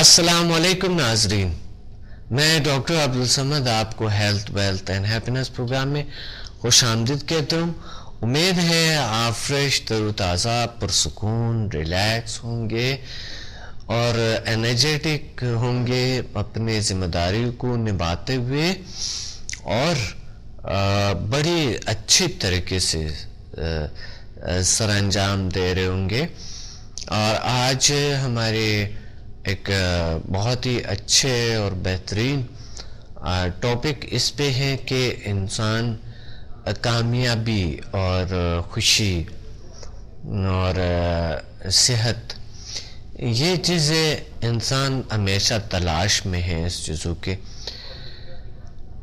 السلام علیکم ناظرین، میں ڈاکٹر عبدالصمد آپ کو health wealth and happiness programme میں خوش آمدید کہتا ہوں۔ امید ہے آپ فریش تر و تازہ پرسکون ریلیکس ہوں گے اور انرجیٹک ہوں گے اپنے ذمہ داری کو نبھاتے ہوئے اور بڑی اچھی طریقے سے سر انجام دے رہے ہوں گے۔ اور آج ہمارے ایک بہت ہی اچھے اور بہترین ٹاپک اس پہ ہے کہ انسان کامیابی اور خوشی اور صحت، یہ چیزیں انسان ہمیشہ تلاش میں ہے اس چیزوں کے،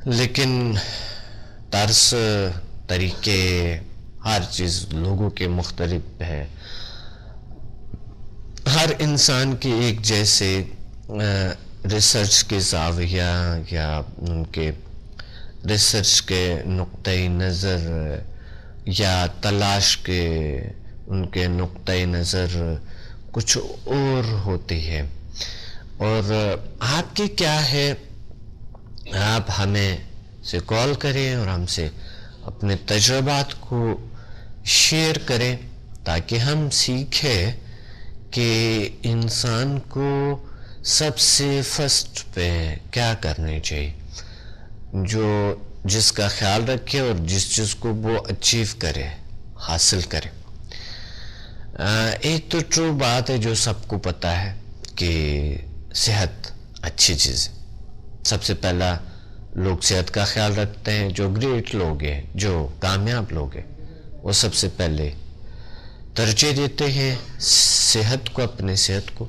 لیکن طرز طریقے ہر چیز لوگوں کے مختلف ہے۔ ہر انسان کے ایک جیسے ریسرچ کے زاویہ یا ان کے ریسرچ کے نقطۂ نظر یا تلاش کے ان کے نقطۂ نظر کچھ اور ہوتی ہے۔ اور آپ کی کیا ہے، آپ ہمیں سے کال کریں اور ہم سے اپنے تجربات کو شیئر کریں تاکہ ہم سیکھیں کہ انسان کو سب سے فرسٹ پہ کیا کرنی چاہیے، جس کا خیال رکھے اور جس چیز کو وہ اچیو کرے، حاصل کرے۔ ایک تو ٹرو بات ہے جو سب کو پتہ ہے کہ صحت اچھی چیز ہے۔ سب سے پہلا لوگ صحت کا خیال رکھتے ہیں، جو گریٹ لوگ ہیں، جو کامیاب لوگ ہیں، وہ سب سے پہلے ترجیح دیتے ہیں صحت کو، اپنے صحت کو،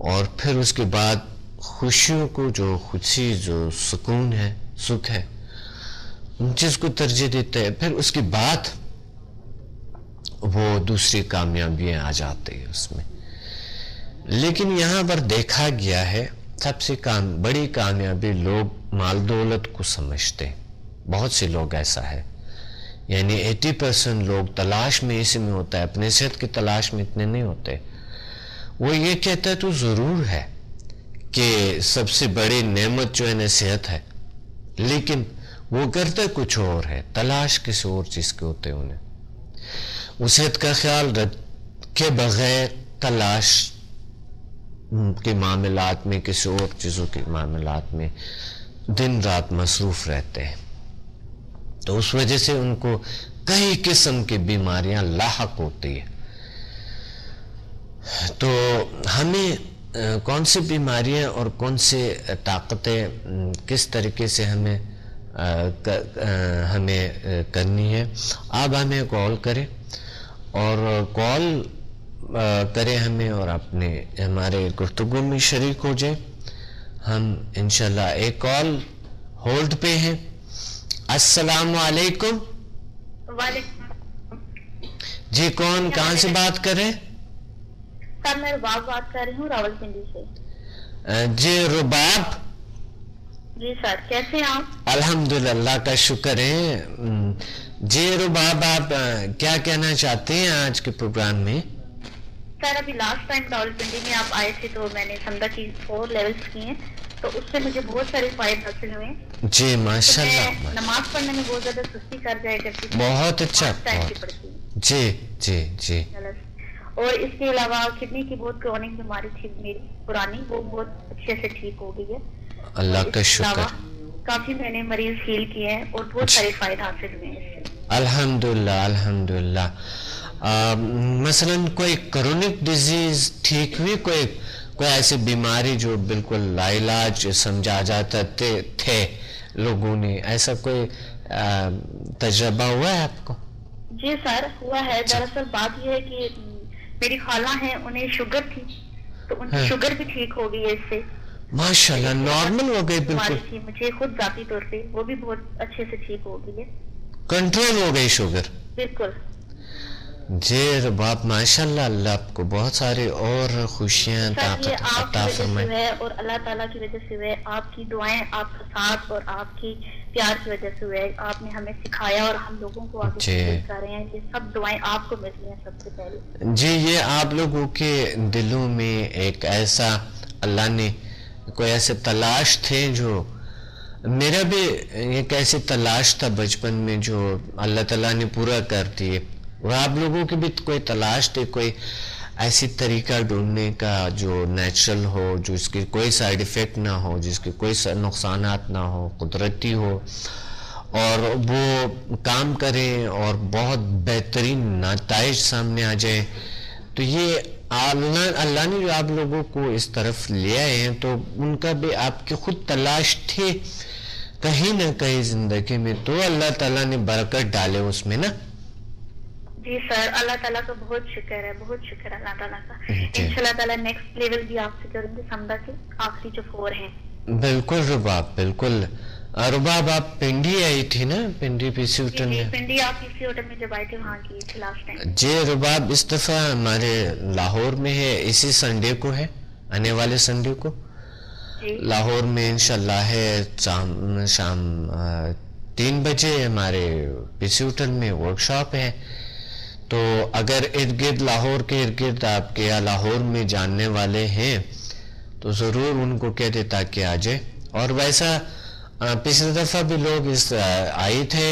اور پھر اس کے بعد خوشیوں کو، جو خوشی، جو سکون ہے، سکھ ہے، ان چیز کو ترجیح دیتے ہیں۔ پھر اس کے بعد وہ دوسری کامیابیاں آ جاتی ہیں اس میں۔ لیکن یہاں پر دیکھا گیا ہے سب سے بڑی کامیابی لوگ مال دولت کو سمجھتے ہیں۔ بہت سے لوگ ایسا ہے، یعنی 80% لوگ تلاش میں اسی میں ہوتا ہے، اپنے صحت کی تلاش میں اتنے نہیں ہوتے۔ وہ یہ کہتا ہے تو ضرور ہے کہ سب سے بڑی نعمت جو ہے نا صحت ہے، لیکن وہ کرتا کچھ اور ہے، تلاش کسی اور چیز کے ہوتے انہیں۔ وہ صحت کا خیال رکھے بغیر تلاش کے معاملات میں، کسی اور چیزوں کے معاملات میں دن رات مصروف رہتے ہیں، تو اس وجہ سے ان کو کئی قسم کی بیماریاں لاحق ہوتی ہیں۔ تو ہمیں کون سی بیماریاں اور کون سے طاقتیں کس طریقے سے ہمیں کرنی ہے، آپ ہمیں کال کریں اور کال کریں ہمیں اور ہمارے گفتگو میں شریک ہو جائیں۔ ہم انشاءاللہ ایک کال ہولڈ پہ ہیں۔ السلام علیکم۔ وعلیکم جی، کون کہاں سے بات کر رہے ہیں؟ سر میں رباب بات کر رہی ہوں راولپنڈی سے۔ جی رباب جی سر، کیسے ہیں آپ؟ الحمدللہ، اللہ کا شکر ہے۔ جی رباب، آپ کیا کہنا چاہتے ہیں آج کے پروگرام میں؟ سر ابھی لاسٹ ٹائم راولپنڈی میں آپ آئے تھے تو میں نے سمدہ کی 4 لیولز کی ہیں، تو اس سے مجھے بہت سارے فائدے حاصل ہوئے۔ جی ماشاءاللہ، میں نماز پڑھنے میں بہت زیادہ سستی کر جائے کرتی تھی، بہت اچھا، جی جی جی۔ اور اس کے علاوہ کڈنی کی بہت کرونک بیماری تھی میری پرانی، وہ بہت اچھے سے ٹھیک ہو گئی ہے، اللہ کا شکر۔ کافی میں نے مریض ہیل کیے ہیں اور بہت سارے فائدے حاصل ہوئے ہیں اس سے۔ الحمدللہ الحمدللہ۔ مثلا کوئی کرونک ڈیزیز ٹھیک ہوئی، کوئی ایسی بیماری جو بالکل لا علاج سمجھا جاتا تھے لوگوں نے، ایسا کوئی تجربہ ہوا ہے آپ کو؟ جی سر ہوا ہے۔ دراصل بات یہ ہے کہ میری خالہ ہیں، انہیں شوگر تھی، تو ان کی شوگر بھی ٹھیک ہو گئی ہے اس سے، ماشاءاللہ، نارمل ہو گئی بالکل۔ تھی مجھے خود ذاتی طور پہ، وہ بھی بہت اچھے سے ٹھیک ہو گئی ہے، کنٹرول ہو گئی شوگر بالکل۔ جی رباب، ماشاءاللہ، اللہ آپ کو بہت ساری اور خوشیاں عطا فرمائے۔ اور اللہ تعالیٰ کی وجہ سے ہوئے، آپ کی دعائیں، آپ کا ساتھ اور آپ کی پیار کی وجہ سے ہوئے، آپ نے ہمیں سکھایا اور ہم لوگوں کو آگے سکھا رہے ہیں، یہ سب دعائیں آپ کو مل رہی ہیں سب سے پہلے۔ جی، یہ آپ لوگوں کے دلوں میں ایک ایسا اللہ نے کوئی ایسے تلاش تھے جو میرا بھی ایک ایسی تلاش تھا بچپن میں جو اللہ تعالیٰ نے پورا کر دیے, اور آپ لوگوں کی بھی کوئی تلاش تھی کوئی ایسی طریقہ ڈھونڈنے کا جو نیچرل ہو, جو اس کی کوئی سائیڈ ایفیکٹ نہ ہو, جس کے کوئی نقصانات نہ ہو, قدرتی ہو, اور وہ کام کریں اور بہت بہترین نتائج سامنے آ جائیں. تو یہ اللہ نے جو آپ لوگوں کو اس طرف لے آئے ہیں تو ان کا بھی آپ کی خود تلاش تھے کہیں نہ کہیں زندگی میں, تو اللہ تعالیٰ نے برکت ڈالے اس میں نا. جی سر, اللہ تعالیٰ کا بہت شکر ہے, بہت شکر اللہ تعالیٰ کا. انشاءاللہ تعالیٰ نیکسٹ لیول بھی آپ سے کروں گے سمدہ کے آخری جو 4 ہیں. بالکل رباب, بالکل. رباب آپ پنڈی آئی تھی نا, پنڈی پی سی ہوٹل میں. پنڈی آپ پی سی ہوٹل میں جب آئی تھی وہاں کی تھی لاسٹ ٹائم. جی رباب اس دفعہ ہمارے لاہور میں ہے, اسی سنڈے کو ہے, آنے والے سنڈے کو لاہور میں انشاءاللہ ہے. شام 3 بجے ہمارے پی سی ہوٹل میں ورکشاپ ہے. تو اگر ارد گرد لاہور کے ارد گرد آپ کے یا لاہور میں جاننے والے ہیں تو ضرور ان کو کہہ دے تاکہ آ جائے. اور ویسا پچھلی دفعہ بھی لوگ آئے تھے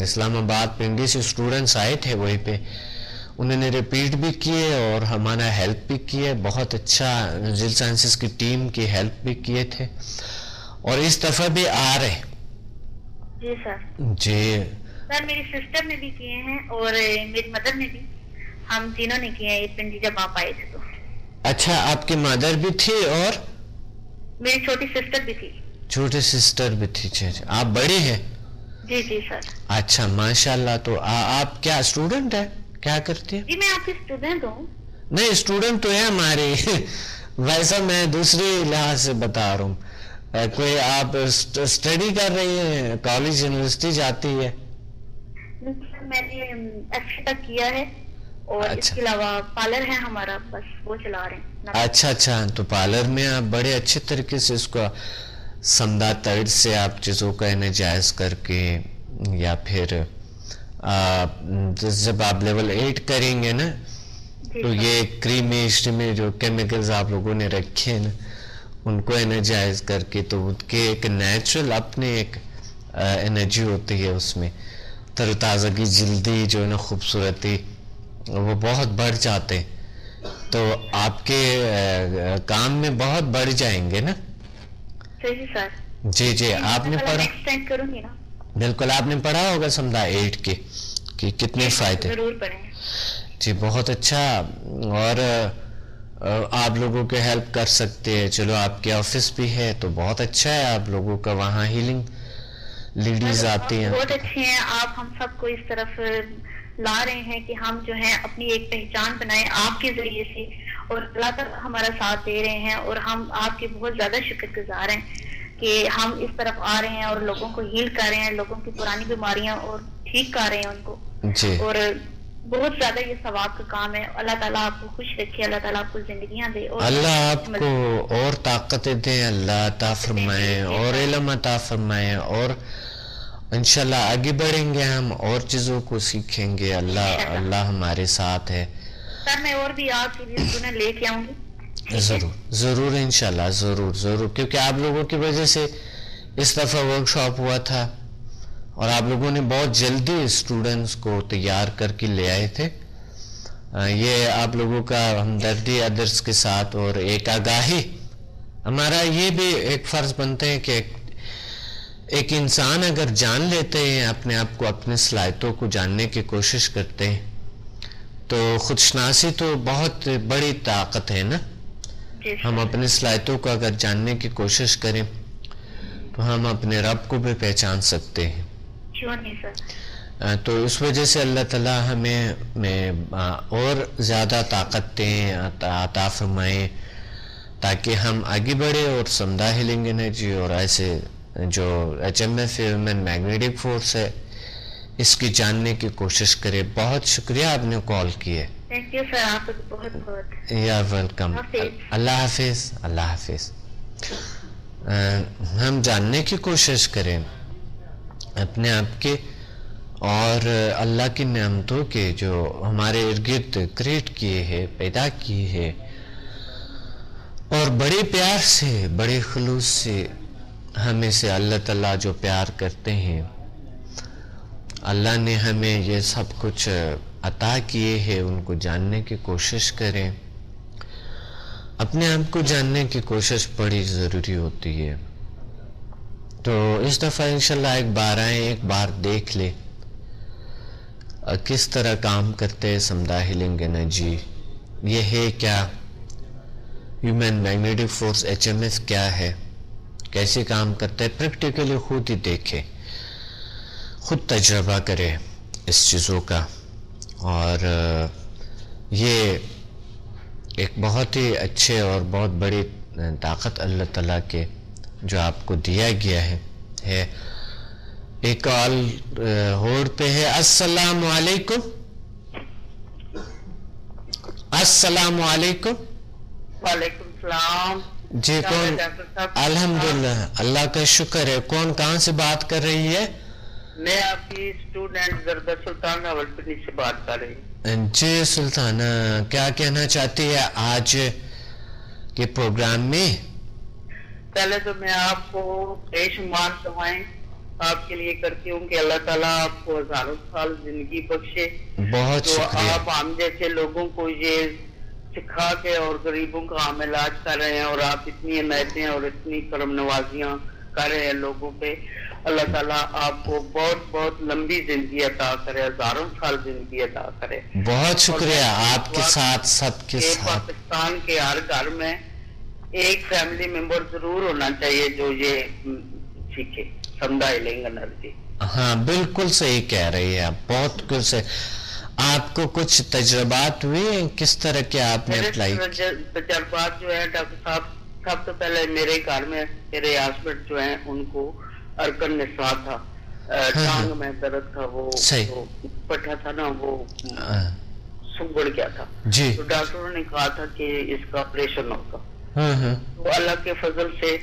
اسلام آباد پنڈی سے, اسٹوڈنٹس آئے تھے وہیں پہ, انہوں نے ریپیٹ بھی کیے اور ہمارا ہیلپ بھی کیے, بہت اچھا ذیل سائنسز کی ٹیم کی ہیلپ بھی کیے تھے, اور اس دفعہ بھی آ رہے. جی سر. جی سر میری سسٹر نے بھی کیے ہیں اور میری مدر نے بھی, ہم تینوں نے کیے ہیں پنڈی جب آپ آئے تھے. تو اچھا, آپ کی مدر بھی تھی اور میری چھوٹی سسٹر بھی تھی. چھوٹی سسٹر بھی تھی. آپ بڑی ہیں؟ جی جی سر. اچھا ماشاءاللہ. تو آپ کیا اسٹوڈنٹ ہے, کیا کرتی ہیں؟ جی میں آپ کی اسٹوڈنٹ ہوں. نہیں اسٹوڈنٹ تو ہے ہماری ویسا میں دوسری لحاظ سے بتا رہا ہوں. کوئی آپ اسٹڈی کر رہی ہیں, کالج یونیورسٹی جاتی ہے؟ میں نے ایف تک کیا ہے اور اس کے علاوہ پارلر ہے ہمارا, بس وہ چلا رہے ہیں. اچھا, تو پارلر میں آپ بڑے اچھے طریقے سے اس کو سمدہ ترد سے آپ چیزوں کا انجائز کر کے, یا پھر جب آپ لیول 8 کریں گے نا تو یہ کریمیش میں جو کیمیکلز آپ لوگوں نے رکھے ہیں نا ان کو انرجائز کر کے, تو ان کے ایک نیچرل اپنے ایک انرجی ہوتی ہے اس میں, تر تازگی جلدی جو ہے نا خوبصورتی وہ بہت بڑھ جاتے ہیں, تو آپ کے کام میں بہت بڑھ جائیں گے نا. صحیح سر. جی آپ نے پڑھا, بالکل آپ نے پڑھا ہوگا سمدہ 8 کے کہ کتنے فائدے. ضرور پڑھیں. جی بہت اچھا. اور آپ لوگوں کے ہیلپ کر سکتے ہیں. چلو آپ کے آفس بھی ہے تو بہت اچھا ہے, آپ لوگوں کا وہاں ہیلنگ لیڈیز آتی ہیں. بہت اچھے ہیں آپ, ہم سب کو اس طرف لا رہے ہیں کہ ہم جو ہے اپنی ایک پہچان بنائیں آپ کے ذریعے سے, اور اللہ تعالیٰ ہمارا ساتھ دے رہے ہیں, اور ہم آپ کے بہت زیادہ شکر گزار ہیں کہ ہم اس طرف آ رہے ہیں اور لوگوں کو ہیل کر رہے ہیں, لوگوں کی پرانی بیماریاں اور ٹھیک کر رہے ہیں ان کو. اور بہت زیادہ یہ ثواب کا کام ہے. اللہ تعالیٰ آپ کو خوش رکھے, اللہ تعالیٰ آپ کو زندگیاں دے, اور اللہ آپ کو اور طاقتیں دے, اللہ عطا فرمائے اور علم عطا فرمائے, اور انشاءاللہ آگے بڑھیں گے ہم اور چیزوں کو سیکھیں گے. اللہ ہمارے ساتھ ہے. سر میں اور بھی آپ کے لیے سنیں لے کے آؤں گی. ضرور انشاءاللہ, ضرور, کیونکہ آپ لوگوں کی وجہ سے اس دفعہ ورکشاپ ہوا تھا اور آپ لوگوں نے بہت جلدی اسٹوڈنٹس کو تیار کر کے لے آئے تھے. یہ آپ لوگوں کا ہمدردی ادرس کے ساتھ اور ایک آگاہی, ہمارا یہ بھی ایک فرض بنتا ہے کہ ایک انسان اگر جان لیتے ہیں اپنے آپ کو, اپنے صلاحیتوں کو جاننے کی کوشش کرتے ہیں تو خود شناسی تو بہت بڑی طاقت ہے نا. ہم اپنے صلاحیتوں کو اگر جاننے کی کوشش کریں تو ہم اپنے رب کو بھی پہچان سکتے ہیں. تو اس وجہ سے اللہ تعالیٰ ہمیں اور زیادہ طاقت دیں, عطا فرمائیں, تاکہ ہم آگے بڑھے اور سمدہ ہیلنگ انرجی اور ایسے جو HMF ویمن میگنیٹک فورس ہے اس کی جاننے کی کوشش کرے. بہت شکریہ آپ نے کال کیے. تھینک یو سر, آپ کو بہت بہت. یا ویلکم. اللہ حافظ. اللہ حافظ. ہم جاننے کی کوشش کریں اپنے آپ کے اور اللہ کی نعمتوں کے جو ہمارے ارد گرد کریٹ کیے ہیں, پیدا کیے ہیں, اور بڑے پیار سے بڑے خلوص سے ہمیں سے اللہ تعالیٰ جو پیار کرتے ہیں، اللہ نے ہمیں یہ سب کچھ عطا کیے ہیں، ان کو جاننے کی کوشش کریں. اپنے آپ کو جاننے کی کوشش بڑی ضروری ہوتی ہے. تو اس دفعہ انشاءاللہ ایک بار آئیں، ایک بار دیکھ لیں کس طرح کام کرتے سمدھا ہیلنگ انرجی. یہ ہے کیا ہیومن میگنیٹک فورس HMF کیا ہے، کیسے کام کرتا ہے، پریکٹیکلی خود ہی دیکھے، خود تجربہ کرے اس چیزوں کا. اور یہ ایک بہت ہی اچھے اور بہت بڑی طاقت اللہ تعالیٰ کے جو آپ کو دیا گیا ہے. ایک کال ہولڈ پہ ہے. السلام علیکم. السلام علیکم. وعلیکم السلام. جی کون؟ الحمدللہ اللہ کا شکر ہے. کون کہاں سے بات کر رہی ہے؟ میں آپ کی اسٹوڈنٹ زردہ سلطان راولپنڈی سے بات کر رہی ہوں. جی سلطانہ، کیا کہنا چاہتی ہے آج کے پروگرام میں؟ پہلے تو میں آپ کو بے شمار دعائیں آپ کے لیے کرتی ہوں کہ اللہ تعالیٰ آپ کو ہزاروں سال زندگی بخشے. بہت تو شکریہ. آپ ہم جیسے لوگوں کو یہ سکھا کے اور غریبوں کا ہم علاج کر رہے ہیں، اور آپ اتنی عنایتیں اور اتنی کرم نوازیاں کر رہے ہیں لوگوں پہ. اللہ تعالیٰ آپ کو بہت بہت لمبی زندگی عطا کرے، ہزاروں سال زندگی عطا کرے. بہت شکریہ آپ کے ساتھ، سب کے ساتھ. پاکستان کے ہر گھر میں ایک فیملی ممبر ضرور ہونا چاہیے جو یہ سیکھے سمدھا ہیلنگ انرجی. ہاں بالکل صحیح کہہ رہی ہے آپ. بہت کچھ ہے. آپ کو کچھ تجربات ہوئے کس طرح کے آپ نے اپلائی؟ تجربات جو ہے ڈاکٹر صاحب، سب سے پہلے میرے گھر میں میرے ہسبینڈ جو ہیں ان کو ارکن نسا تھا، ٹانگ میں درد تھا، وہ پٹھا تھا نا، وہ سنگڑ گیا تھا. جی. تو ڈاکٹروں نے کہا تھا کہ اس کا آپریشن ہوگا. تو اللہ کے فضل سے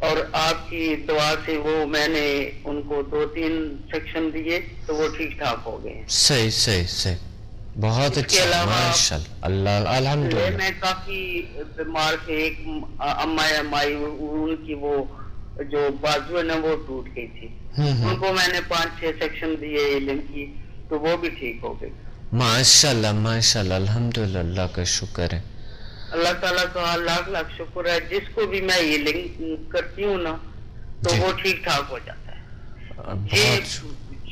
اور آپ کی دعا سے وہ میں نے ان کو 2-3 سیکشن دیے تو وہ ٹھیک ٹھاک ہو گئے. صحیح صحیح صحیح. بہت اچھا، ماشاءاللہ. اللہ الحمدللہ. میں کافی بیمار تھے. ایک امائی ان کی وہ جو بازو ہے نا وہ ٹوٹ گئی تھی، ان کو میں نے 5-6 سیکشن دیے ہیلنگ کی تو وہ بھی ٹھیک ہو گئی. ماشاءاللہ ماشاءاللہ. الحمدللہ اللہ کا شکر ہے. اللہ تعالیٰ کا لاکھ لاکھ شکر ہے. جس کو بھی میں ہیلنگ کرتی ہوں نا تو وہ ٹھیک ٹھاک ہو جاتا ہے. یہ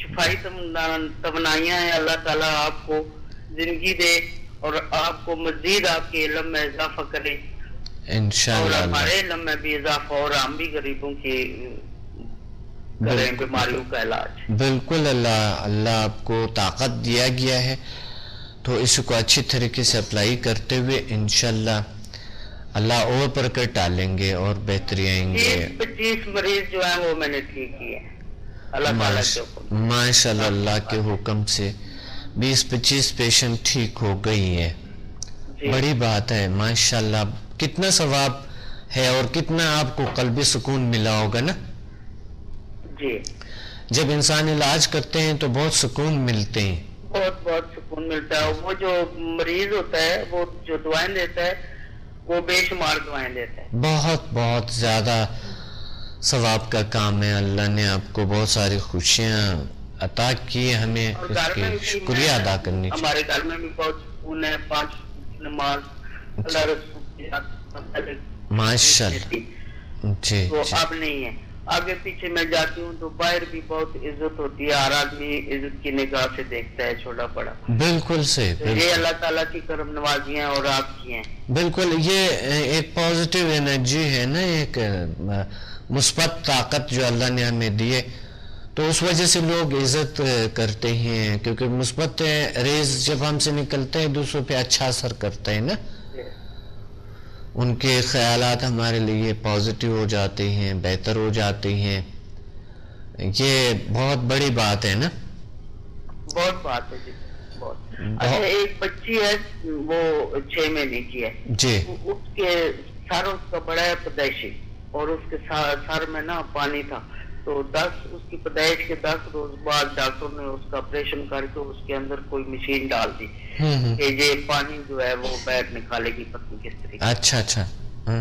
شفائی توانائیاں ہیں. اللہ تعالیٰ آپ کو زندگی دے اور آپ کو مزید آپ کے علم میں اضافہ کرے انشاءاللہ، اور ہمارے علم میں بھی اضافہ، اور ہم بھی غریبوں کی کریں بیماریوں کا علاج. بالکل. اللہ آپ کو طاقت دیا گیا ہے تو اس کو اچھی طریقے سے اپلائی کرتے ہوئے انشاءاللہ اللہ اور برکت ڈالیں گے اور بہتری آئیں گے. 25 مریض جو ہیں وہ میں نے ٹھیک کیے ہیں اللہ تعالیٰ کے حکم. ماشاءاللہ اللہ کے حکم سے 20-25 پیشنٹ ٹھیک ہو گئی ہے. بڑی بات ہے ماشاءاللہ. کتنا ثواب ہے اور کتنا آپ کو قلبی سکون ملا ہوگا نا. جی. جب انسان علاج کرتے ہیں تو بہت سکون ملتے ہیں. بہت بہت سکون ملتا ہے. وہ جو مریض ہوتا ہے وہ جو دعائیں دیتا ہے وہ بے شمار دعائیں دیتا ہے. بہت بہت زیادہ ثواب کا کام ہے. اللہ نے آپ کو بہت ساری خوشیاں عطا کی، ہمیں اس کی شکریہ ادا کرنی چاہیے. ہمارے گھر میں بھی بہت سکون ہے. 5 نماز اللہ رسول ماشاءاللہ. جی تو اب نہیں ہے. آگے پیچھے میں جاتی ہوں تو باہر بھی بہت عزت ہوتی ہے. ہر آدمی عزت کی نگاہ سے دیکھتا ہے چھوٹا بڑا. بالکل صحیح. یہ اللہ تعالیٰ کی کرم نوازیاں اور آپ کی ہیں. بالکل. یہ ایک پازیٹیو انرجی ہے نا، ایک مثبت طاقت جو اللہ نے ہمیں دی ہے تو اس وجہ سے لوگ عزت کرتے ہیں، کیونکہ مثبت ریز جب ہم سے نکلتے ہیں دوسروں پہ اچھا اثر کرتے ہیں نا. ان کے خیالات ہمارے لیے پازیٹیو ہو جاتے ہیں، بہتر ہو جاتے ہیں. یہ بہت بڑی بات ہے نا. بہت بات ہے جی. بہت. اچھا ایک بچی ہے وہ 6 مہینے کی ہے جی. اس کے سر اس کا بڑا ہے پیدائشی، اور اس کے سر میں نا پانی تھا. تو اس کی پیدائش کے 10 روز بعد ڈاکٹر نے اس کا آپریشن کر کے اس کے اندر کوئی مشین ڈال دی کہ یہ پانی جو ہے وہ باہر نکالے گی پتنی کس طریقے. اچھا اچھا.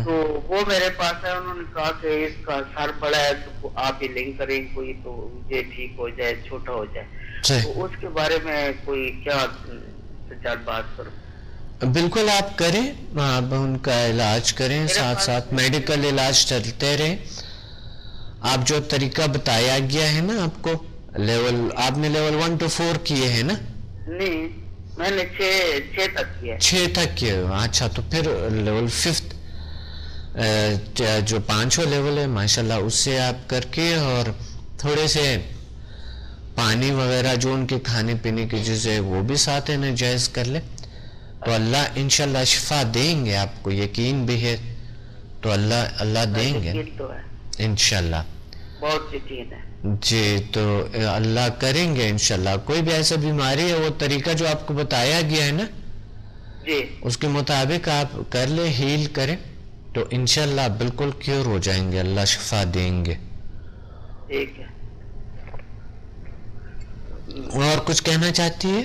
تو وہ میرے پاس ہے, انہوں نے کہا کہ اس کا سر بڑا ہے تو آپ ہیلنگ کریں کوئی تو یہ ٹھیک ہو جائے, چھوٹا ہو جائے, تو اس کے بارے میں کوئی کیا سچار بات کروں؟ بالکل آپ کریں, آپ ان کا علاج کریں, ساتھ ساتھ میڈیکل علاج چلتے رہیں. آپ جو طریقہ بتایا گیا ہے نا آپ کو, آپ نے لیول 1 to 4 کیے ہیں نا؟ نہیں, میں نے 6 تک کیا. 6 تک کیے, اچھا. تو پھر لیول 5 جو 5واں لیول ہے ماشاءاللہ اس سے آپ کر کے, اور تھوڑے سے پانی وغیرہ جو ان کے کھانے پینے کی چیزیں وہ بھی ساتھ ہے جائز کر لیں, تو اللہ انشاءاللہ شفا دیں گے. آپ کو یقین بھی ہے تو اللہ دیں گے انشاءاللہ. بہت یقین ہے جی. تو اللہ کریں گے انشاءاللہ. کوئی بھی ایسا بیماری ہے, وہ طریقہ جو آپ کو بتایا گیا ہے نا جی, اس کے مطابق آپ کر لیں, ہیل کریں, تو انشاءاللہ بالکل کیور ہو جائیں گے, اللہ شفا دیں گے. ٹھیک ہے. اور کچھ کہنا چاہتی ہے؟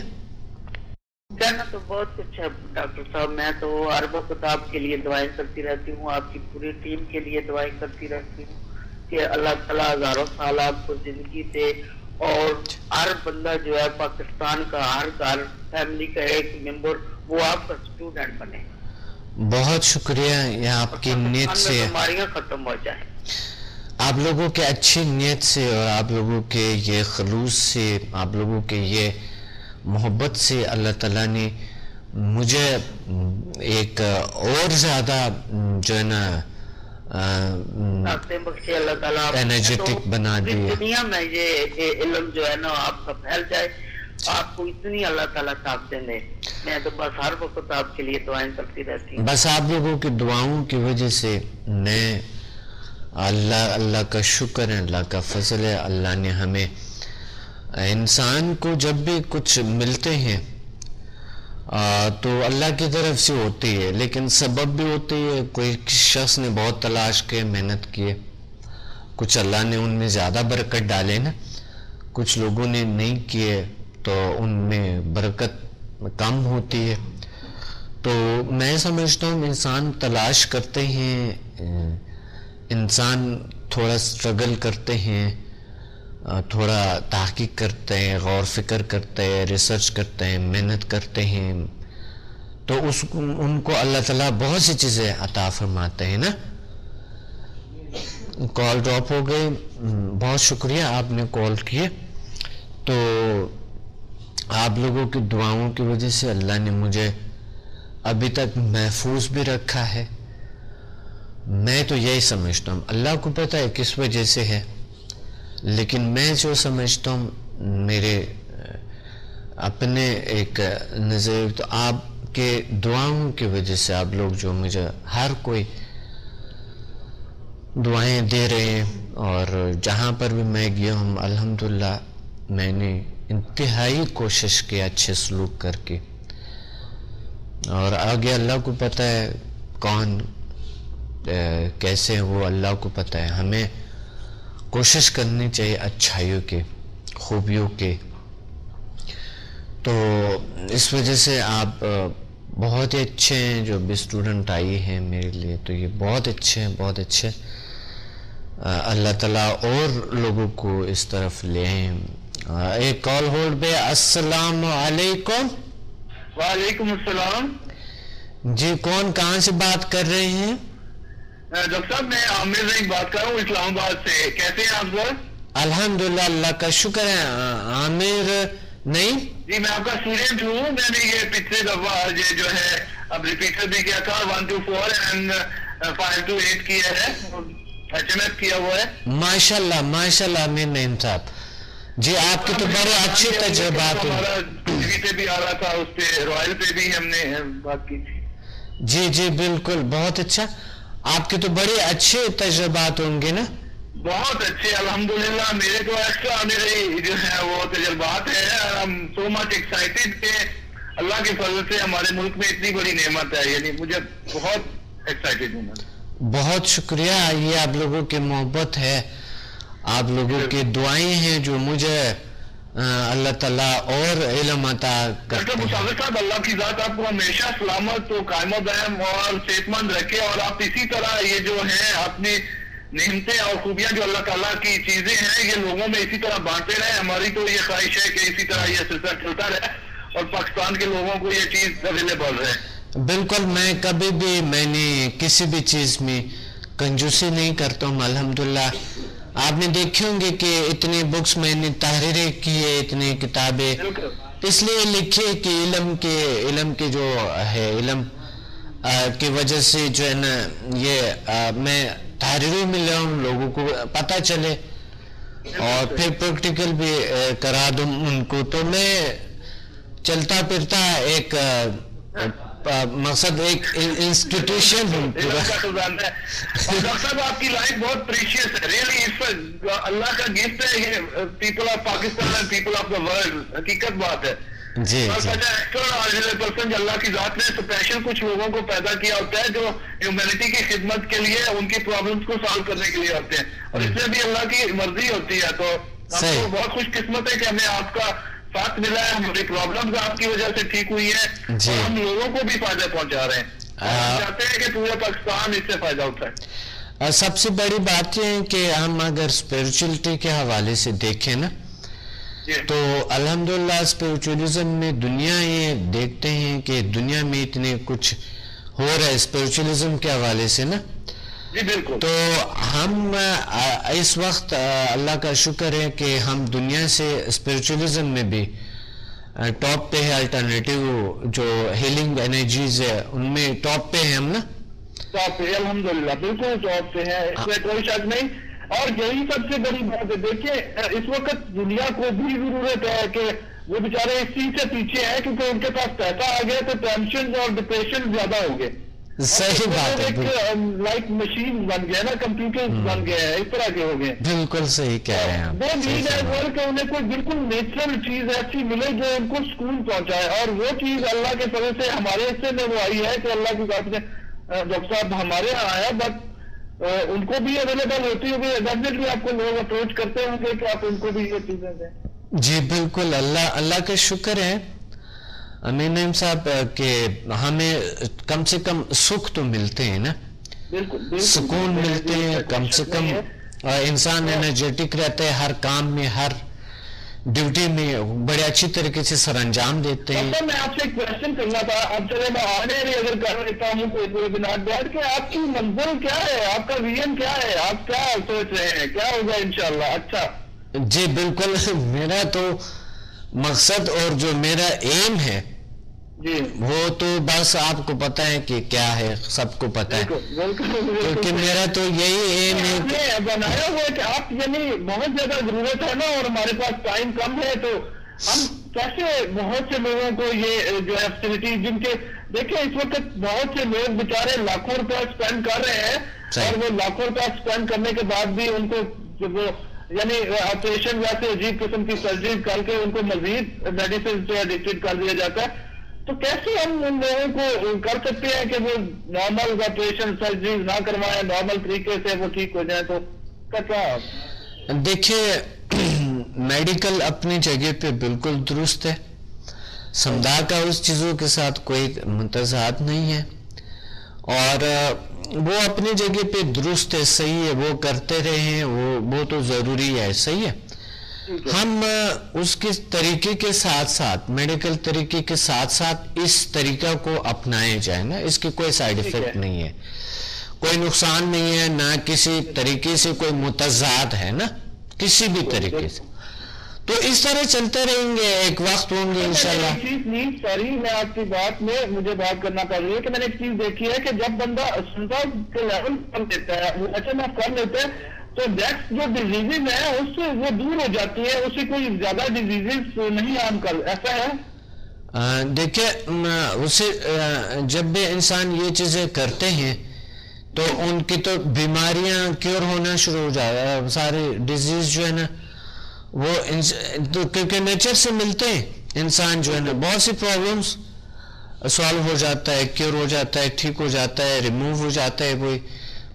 کہنا تو بہت کچھ ہے ڈاکٹر صاحب. میں تو ہر وقت آپ کے لیے دعائیں کرتی رہتی ہوں, آپ کی پوری ٹیم کے لیے دعائیں کرتی رہتی ہوں کہ اللہ تعالیٰ ہزاروں سال آپ کو زندگی دے, اور ہر بندہ جو ہے پاکستان کا, ہر گھر فیملی کا ایک ممبر وہ آپ کا اسٹوڈنٹ بنے. بہت شکریہ, یہ آپ کی نیت سے بیماریاں ختم ہو جائیں. آپ لوگوں کے اچھی نیت سے اور آپ لوگوں کے یہ خلوص سے, آپ لوگوں کے یہ محبت سے اللہ تعالیٰ نے مجھے ایک اور زیادہ جو ہے نا انرجیٹک بنا دیا. دنیا میں یہ علم جو ہے نا آپ کا پھیل جائے, آپ کو اتنی اللہ تعالیٰ طاقتیں دے. میں تو بس ہر وقت آپ کے لیے دعائیں کرتی رہتی ہوں. بس آپ لوگوں کی دعاؤں کی وجہ سے میں, اللہ کا شکر ہے, اللہ کا فضل ہے, اللہ نے ہمیں, انسان کو جب بھی کچھ ملتے ہیں تو اللہ کی طرف سے ہوتی ہے, لیکن سبب بھی ہوتی ہے. کوئی شخص نے بہت تلاش کے محنت کیے, کچھ اللہ نے ان میں زیادہ برکت ڈالے نا, کچھ لوگوں نے نہیں کیے تو ان میں برکت کم ہوتی ہے. تو میں سمجھتا ہوں انسان تلاش کرتے ہیں, انسان تھوڑا سٹرگل کرتے ہیں, تھوڑا تحقیق کرتے ہیں, غور فکر کرتے ہیں, ریسرچ کرتے ہیں, محنت کرتے ہیں, تو ان کو اللہ تعالیٰ بہت سی چیزیں عطا فرماتے ہیں نا. کال ڈراپ ہو گئی, بہت شکریہ آپ نے کال کیے. تو آپ لوگوں کی دعاؤں کی وجہ سے اللہ نے مجھے ابھی تک محفوظ بھی رکھا ہے. میں تو یہی سمجھتا ہوں, اللہ کو پتہ ہے کس وجہ سے ہے, لیکن میں جو سمجھتا ہوں میرے اپنے ایک نظر, تو آپ کے دعاؤں کی وجہ سے, آپ لوگ جو مجھے ہر کوئی دعائیں دے رہے ہیں, اور جہاں پر بھی میں گیا ہوں الحمدللہ میں نے انتہائی کوشش کی اچھے سلوک کر کے, اور آگے اللہ کو پتہ ہے کون کیسے, وہ اللہ کو پتہ ہے. ہمیں کوشش کرنی چاہیے اچھائیوں کے, خوبیوں کے. تو اس وجہ سے آپ بہت ہی اچھے ہیں, جو بھی اسٹوڈنٹ آئی ہیں میرے لیے, تو یہ بہت اچھے ہیں, بہت اچھے. اللہ تعالیٰ اور لوگوں کو اس طرف لے آئیں. ایک کال ہولڈ پہ. السلام علیکم. وعلیکم السلام. جی کون, کہاں سے بات کر رہے ہیں؟ ڈاکٹر صاحب میں عامر رحیم بات کر رہا ہوں اسلام آباد سے. کیسے ہیں آپ سر؟ الحمدللہ اللہ کا شکر ہے. عامر نہیں جی, میں آپ کا اسٹوڈنٹ ہوں. میں نے یہ پچھلے دفعہ یہ جو ہے اب ریپیٹر بھی کیا تھا, 1 to 4 اینڈ 5 to 8 کیا ہے, HMF کیا ہوا ہے. ماشاءاللہ ماشاءاللہ عامر نعیم صاحب. جی آپ کے تو بڑے اچھے تجربات ہیں. ہمارا ٹی وی پہ بھی آ رہا تھا, اس پہ رائل پہ بھی ہم نے بات کی تھی. جی جی بالکل, بہت اچھا. آپ کے تو بڑے اچھے تجربات ہوں گے نا؟ بہت اچھے الحمدللہ. میرے تو ایکسٹرا میرے جو ہے وہ تجربات ہیں. ہم سو مچ ایکسائٹیڈ کہ اللہ کے فضل سے ہمارے ملک میں اتنی بڑی نعمت ہے, یعنی مجھے بہت ایکسائٹیڈ ہوں. بہت شکریہ, یہ آپ لوگوں کی محبت ہے, آپ لوگوں کی دعائیں ہیں جو مجھے اللہ تعالیٰ اور علم عطا کرتے ڈاکٹر مسافر صاحب، اللہ کی ذات آپ کو ہمیشہ سلامت و قائم و دائم اور صحت مند رکھے، اور آپ اسی طرح یہ جو ہیں اپنی نعمتیں اور خوبیاں جو اللہ تعالیٰ کی چیزیں ہیں یہ لوگوں میں اسی طرح بانٹتے رہے. ہماری تو یہ خواہش ہے کہ اسی طرح یہ سلسلہ چلتا رہے اور پاکستان کے لوگوں کو یہ چیز اویلیبل رہے. بالکل، میں کبھی بھی میں نے کسی بھی چیز میں کنجوسی نہیں کرتا ہوں الحمدللہ. آپ نے دیکھے ہوں گے کہ اتنے بکس میں نے تحریریں کی ہے، اتنی کتابیں اس لیے لکھی کہ علم کے جو ہے علم کی وجہ سے جو ہے نا یہ میں تحریروں میں لے ہوں، لوگوں کو پتہ چلے اور پھر پریکٹیکل بھی کرا دوں ان کو. تو میں چلتا پھرتا ایک مقصد ایک انسٹیٹیوشن ہوں پورا. ڈاکٹر صاحب آپ کی لائف بہت پریشیس ہے، ریئلی اللہ کا گفٹ ہے یہ people of Pakistan and people of the world. حقیقت بات ہے جی پرسن اللہ کی ذات نے اسپیشل کچھ لوگوں کو پیدا کیا ہوتا ہے جو ہیومینٹی کی خدمت کے لیے ان کی پرابلمس کو سالو کرنے کے لیے ہوتے ہیں، اور اس میں بھی اللہ کی مرضی ہوتی ہے. تو ہم کو بہت خوش قسمت ہے کہ ہمیں آپ کا ساتھ ملا ہے، ہماری پرابلمز آپ کی وجہ سے ٹھیک ہوئی ہے اور ہم لوگوں کو بھی فائدہ پہنچا رہے ہیں. ہم چاہتے ہیں کہ پورا پاکستان اس سے فائدہ اٹھائے. سب سے بڑی بات یہ ہے کہ ہم اگر اسپرچولیٹی کے حوالے سے دیکھیں نا تو الحمدللہ اسپرچولیزم میں دنیا یہ دیکھتے ہیں کہ دنیا میں اتنے کچھ ہو رہا ہے اسپرچولیزم کے حوالے سے نا. تو ہم اس وقت اللہ کا شکر ہے کہ ہم دنیا سے اسپرچولیزم میں بھی ٹاپ پہ ہے. الٹرنیٹیو جو ہیلنگ انرجیز ہے ان میں ٹاپ پہ ہیں ہم نا. ٹاپ پہ الحمدللہ بالکل ٹاپ پہ ہے، اس میں کوئی شک نہیں. اور یہی سب سے بڑی بات ہے. دیکھیں اس وقت دنیا کو بھی ضرورت ہے کہ وہ بیچارے اس چیز سے پیچھے ہیں کیونکہ ان کے پاس پیسہ آ گیا تو ٹینشن اور ڈپریشن زیادہ ہو گئے. صحیح بات ہے، ایک لائک مشین بن گیا نا، کمپیوٹر بن گئے ہیں، اس طرح کے ہو گئے. بالکل صحیح کہہ رہے ہیں وہ نیڈ ہے کہ انہیں کوئی بالکل نیچرل چیز ایسی ملے جو ان کو سکون پہنچائے، اور وہ چیز اللہ کے فضل سے ہمارے حصے میں وہ آئی ہے کہ اللہ کی ذات سے ڈاکٹر صاحب ہمارے یہاں آیا. بٹ ان کو بھی اویلیبل ہوتی ہوگی، ڈیفینیٹلی آپ کو لوگ اپروچ کرتے ہوں گے کہ آپ ان کو بھی یہ چیزیں دیں. جی بالکل، اللہ کا شکر ہے امین صاحب کہ ہمیں کم سے کم سکھ تو ملتے ہیں نا، سکون ملتے ہیں کم سے کم، انسان انرجیٹک رہتا ہے، ہر کام میں ہر ڈیوٹی میں بڑے اچھی طریقے سے سر انجام دیتے ہیں. میں آپ سے ایک کوشچن کرنا تھا. اب چلے میں آنے بھی اگر کر لیتا ہوں کوئی بنا بیٹھ کے آپ کی منزل کیا ہے، آپ کا ویژن کیا ہے، آپ کیا سوچ رہے ہیں، کیا ہوگا انشاءاللہ؟ اچھا جی بالکل، میرا تو مقصد اور جو میرا ایم ہے وہ تو بس آپ کو پتہ ہے کہ کیا ہے، سب کو پتہ ہے کیونکہ میرا تو یہی ایم ہے کہ بنایا ہوا ہے کہ آپ یعنی بہت زیادہ ضرورت ہے نا اور ہمارے پاس ٹائم کم ہے، تو ہم کیسے بہت سے لوگوں کو یہ جو ہے فیسلٹی جن کے دیکھیں اس وقت بہت سے لوگ بیچارے لاکھوں روپے اسپینڈ کر رہے ہیں اور وہ لاکھوں روپے اسپینڈ کرنے کے بعد بھی ان کو وہ یعنی آپریشن جیسے عجیب قسم کی سرجری کر کے ان کو مزید میڈیسن سے ایڈکٹڈ کر دیا جاتا ہے. تو کیسے ہم ان لوگوں کو کر سکتے ہیں کہ وہ نارمل آپریشن سرجری نہ کروائیں، نارمل طریقے سے وہ ٹھیک ہو جائیں؟ تو کیا دیکھیے میڈیکل اپنی جگہ پہ بالکل درست ہے، سمدھا کا اس چیزوں کے ساتھ کوئی متضاد نہیں ہے اور وہ اپنی جگہ پہ درست ہے، صحیح ہے، وہ کرتے رہے ہیں، وہ تو ضروری ہے، صحیح ہے. ہم اس کے طریقے کے ساتھ ساتھ میڈیکل طریقے کے ساتھ ساتھ اس طریقہ کو اپنائے جائے نا، اس کی کوئی سائیڈ ایفیکٹ نہیں ہے، کوئی نقصان نہیں ہے، نہ کسی طریقے سے کوئی متضاد ہے نا کسی بھی طریقے سے. تو اس طرح چلتے رہیں گے، ایک وقت ہوں گے انشاءاللہ. سوری میں آپ کی بات میں مجھے بات کرنا پڑ رہی ہے کہ میں نے ایک چیز دیکھی ہے کہ جب بندہ سنتا کے لیول کر دیتا ہے، اچھا میں کر لیتے ہیں تو نیکسٹ جو ڈیزیزز ہیں اس سے وہ دور ہو جاتی ہے، اسے کوئی زیادہ ڈیزیزز نہیں عام کر، ایسا ہے؟ دیکھیں اسے جب بھی انسان یہ چیزیں کرتے ہیں تو ان کی تو بیماریاں کیور ہونا شروع ہو جائے، سارے ڈیزیز جو ہے نا وہ کیونکہ نیچر سے ملتے ہیں، انسان جو ہے نا بہت سی پرابلمس سالو ہو جاتا ہے، کیور ہو جاتا ہے، ٹھیک ہو جاتا ہے، ریموو ہو جاتا ہے کوئی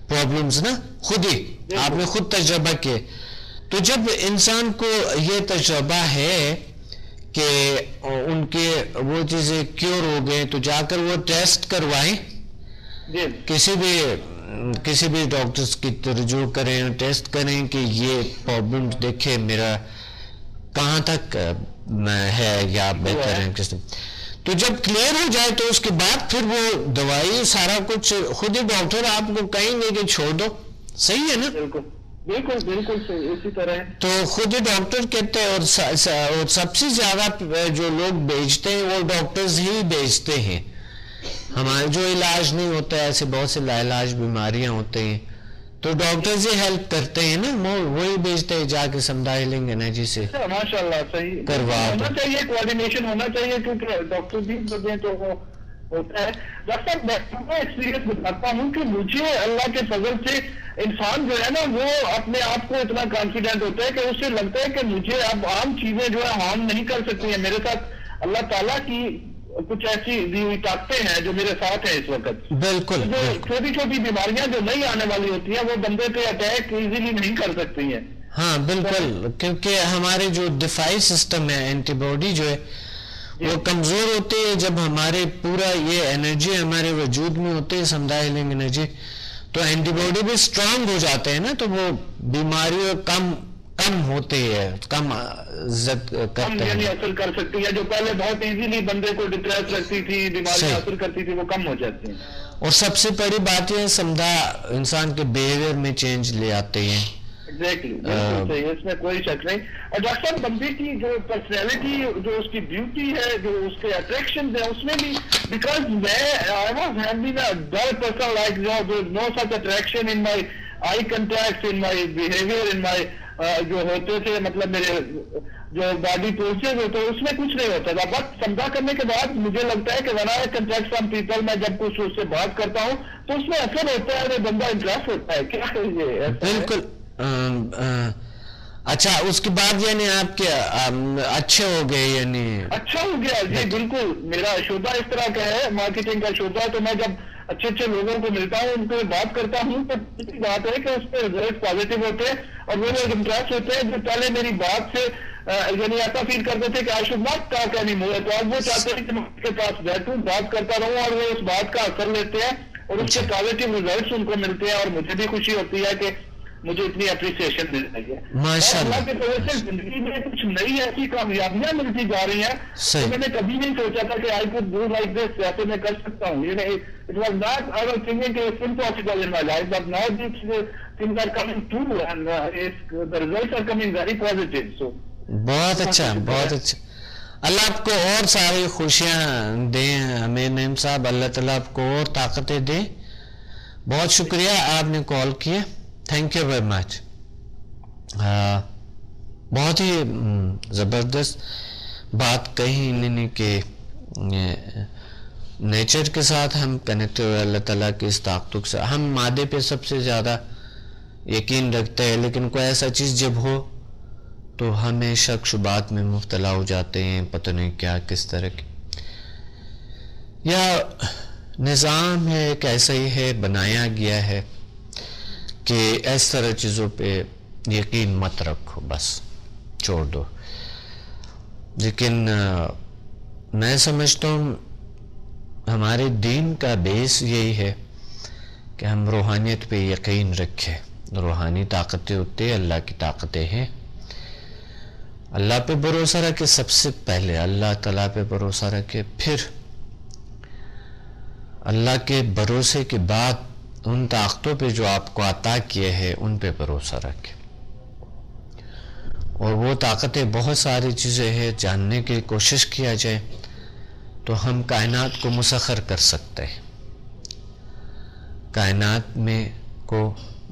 پرابلمز نا خود ہی، آپ نے خود تجربہ کیے. تو جب انسان کو یہ تجربہ ہے کہ ان کے وہ چیزیں کیور ہو گئے تو جا کر وہ ٹیسٹ کروائیں، کسی بھی ڈاکٹرز کی رجوع کریں، ٹیسٹ کریں کہ یہ پرابلم دیکھیں میرا کہاں تک ہے یا بہتر ہے کس. تو جب کلیئر ہو جائے تو اس کے بعد پھر وہ دوائی سارا کچھ خود ہی ڈاکٹر آپ کو کہیں گے کہ چھوڑ دو. صحیح ہے نا؟ بالکل صحیح، اسی طرح تو خود ہی ڈاکٹر کہتے ہیں. اور سب سے زیادہ جو لوگ بیچتے ہیں وہ ڈاکٹرز ہی بیچتے ہیں. ہمارے جو علاج نہیں ہوتا ہے، ایسے بہت سے لا علاج بیماریاں ہوتے ہیں تو ڈاکٹرز ہی ہیلپ کرتے ہیں نا، وہی بیچتے ہیں جا کے سمدھا ہیلنگ انرجی سے. ماشاءاللہ صحیح ہونا چاہیے، کوآرڈینیشن ہونا چاہیے کیونکہ ڈاکٹر بھی بولتے ہیں تو وہ ہوتا ہے. ڈاکٹر صاحب میں ایکسپیرینس بتاتا ہوں کہ مجھے اللہ کے فضل سے انسان جو ہے نا وہ اپنے آپ کو اتنا کانفیڈنٹ ہوتا ہے کہ اسے لگتا ہے کہ مجھے اب عام چیزیں جو ہے ہارم نہیں کر سکتی ہیں. میرے ساتھ اللہ تعالیٰ کی کچھ ایسی دی ہوئی طاقتیں ہیں جو میرے ساتھ ہیں اس وقت. بالکل. جو چھوٹی چھوٹی بیماریاں جو نہیں آنے والی ہوتی ہیں وہ بندے پہ اٹیک ایزیلی نہیں کر سکتی ہیں. ہاں بالکل، کیونکہ ہمارے جو دفاعی سسٹم ہے، اینٹی باڈی جو ہے وہ کمزور ہوتے ہیں. جب ہمارے پورا یہ انرجی ہمارے وجود میں ہوتے ہے سمدھا ہیلنگ انرجی، تو اینٹی باڈی بھی اسٹرانگ ہو جاتے ہیں نا، تو وہ بیماریوں کم ہوتے ہیں، کم کرتے ہیں، اثر کر سکتی ہے. جو پہلے بہت ایزیلی بندے کو ڈپریس رکھتی تھی، بیماریاں اثر کرتی تھی، وہ کم ہو جاتی ہیں. اور سب سے بڑی بات یہ سمدھا انسان کے بیہیویئر میں چینج لے آتے ہیں. ایگزیکٹلی، اس میں کوئی شک نہیں. اور ڈاکٹر صاحب بندے کی جو پرسنالٹی، جو اس کی بیوٹی ہے، جو اس کے اٹریکشن ہیں، اس میں بھی because no such attraction in my eye contact, in my behaviour, in my جو ہوتے تھے مطلب میرے جو باڈی پوسچر ہوتے اس میں کچھ نہیں ہوتا تھا. بٹ سمجھا کرنے کے بعد مجھے لگتا ہے کہ when I contact some people، میں جب کچھ اس سے بات کرتا ہوں تو اس میں اثر ہوتا ہے، بندہ انٹرسٹ ہوتا ہے. کیا یہ بالکل. اچھا، اس کے بعد یعنی آپ کے اچھے ہو گئے؟ یعنی اچھا ہو گیا جی. بالکل، میرا شعبہ اس طرح کا ہے، مارکیٹنگ کا شعبہ. تو میں جب اچھے لوگوں کو ملتا ہوں، ان کو بات کرتا ہوں، تو بات ہے کہ اس پہ ریزلٹ پازیٹیو ہوتے ہیں اور وہ لوگ امپریس ہوتے ہیں جو پہلے میری بات سے یعنی ایسا فیل کرتے تھے کہ I should not talk any more. تو اب وہ چاہتے ہیں کہ میں اس کے پاس بیٹھوں، بات کرتا رہوں، اور وہ اس بات کا اثر لیتے ہیں اور اس کے پازیٹیو ریزلٹس ان کو ملتے ہیں. اور مجھے بھی خوشی ہوتی ہے کہ مجھے اتنی اپریسیشن مل رہی ہے. اللہ کی طرف سے زندگی میں کچھ نئی ایسی کامیابیاں ملتی جا رہی ہیں تو میں نے کبھی نہیں سوچا تھا کہ I could do like this, ایسے میں کر سکتا ہوں. It was not, I was thinking it's impossible in my life, but now these things are coming true and the results are coming very positive. So بہت اچھا، بہت اچھا. اللہ آپ کو اور ساری خوشیاں دیں ہمیں نعیم صاحب، اللہ تعالیٰ آپ کو اور طاقتیں دیں. بہت شکریہ آپ نے کال کیا، تھینک یو ویری مچ. بہت ہی زبردست بات کہی انہوں نے کہ نیچر کے ساتھ ہم کنیکٹ ہوئے اللہ تعالیٰ کی اس طاقتوں سے. ہم مادے پہ سب سے زیادہ یقین رکھتے ہیں، لیکن کوئی ایسا چیز جب ہو تو ہمیں شک شبہات میں مبتلا ہو جاتے ہیں، پتہ نہیں کیا کس طرح کی. یا نظام ہے ایک ایسا ہی ہے، بنایا گیا ہے کہ اس طرح چیزوں پہ یقین مت رکھو، بس چھوڑ دو. لیکن میں سمجھتا ہوں ہمارے دین کا بیس یہی ہے کہ ہم روحانیت پہ یقین رکھیں. روحانی طاقتیں ہوتی ہیں، اللہ کی طاقتیں ہیں. اللہ پہ بھروسہ رکھے، سب سے پہلے اللہ تعالیٰ پہ بھروسہ رکھے، پھر اللہ کے بھروسے کے بعد ان طاقتوں پہ جو آپ کو عطا کیے ہیں ان پہ بھروسہ رکھے. اور وہ طاقتیں بہت ساری چیزیں ہیں، جاننے کی کوشش کیا جائے تو ہم کائنات کو مسخر کر سکتے ہیں. کائنات میں کو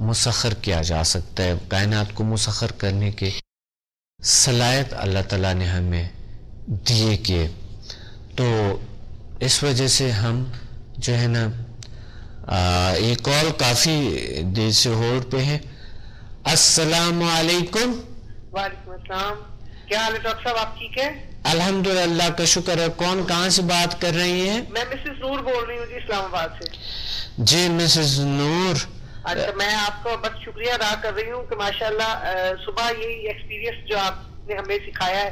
مسخر کیا جا سکتا ہے. کائنات کو مسخر کرنے کی صلاحیت اللہ تعالیٰ نے ہمیں دیے کہ تو اس وجہ سے ہم جو ہے نا یہ کال کافی دیر سے ہولڈ پہ ہے. السلام علیکم. وعلیکم السلام. کیا حال ہے ڈاکٹر صاحب، آپ ٹھیک ہیں؟ الحمدللہ کا شکر ہے. کون کہاں سے بات کر رہی ہیں؟ میں مسز نور بول رہی ہوں جی، اسلام آباد سے. جی مسز نور، اچھا میں آپ کو بس شکریہ ادا کر رہی ہوں کہ ماشاءاللہ صبح یہی ایکسپیرینس جو آپ نے ہمیں سکھایا ہے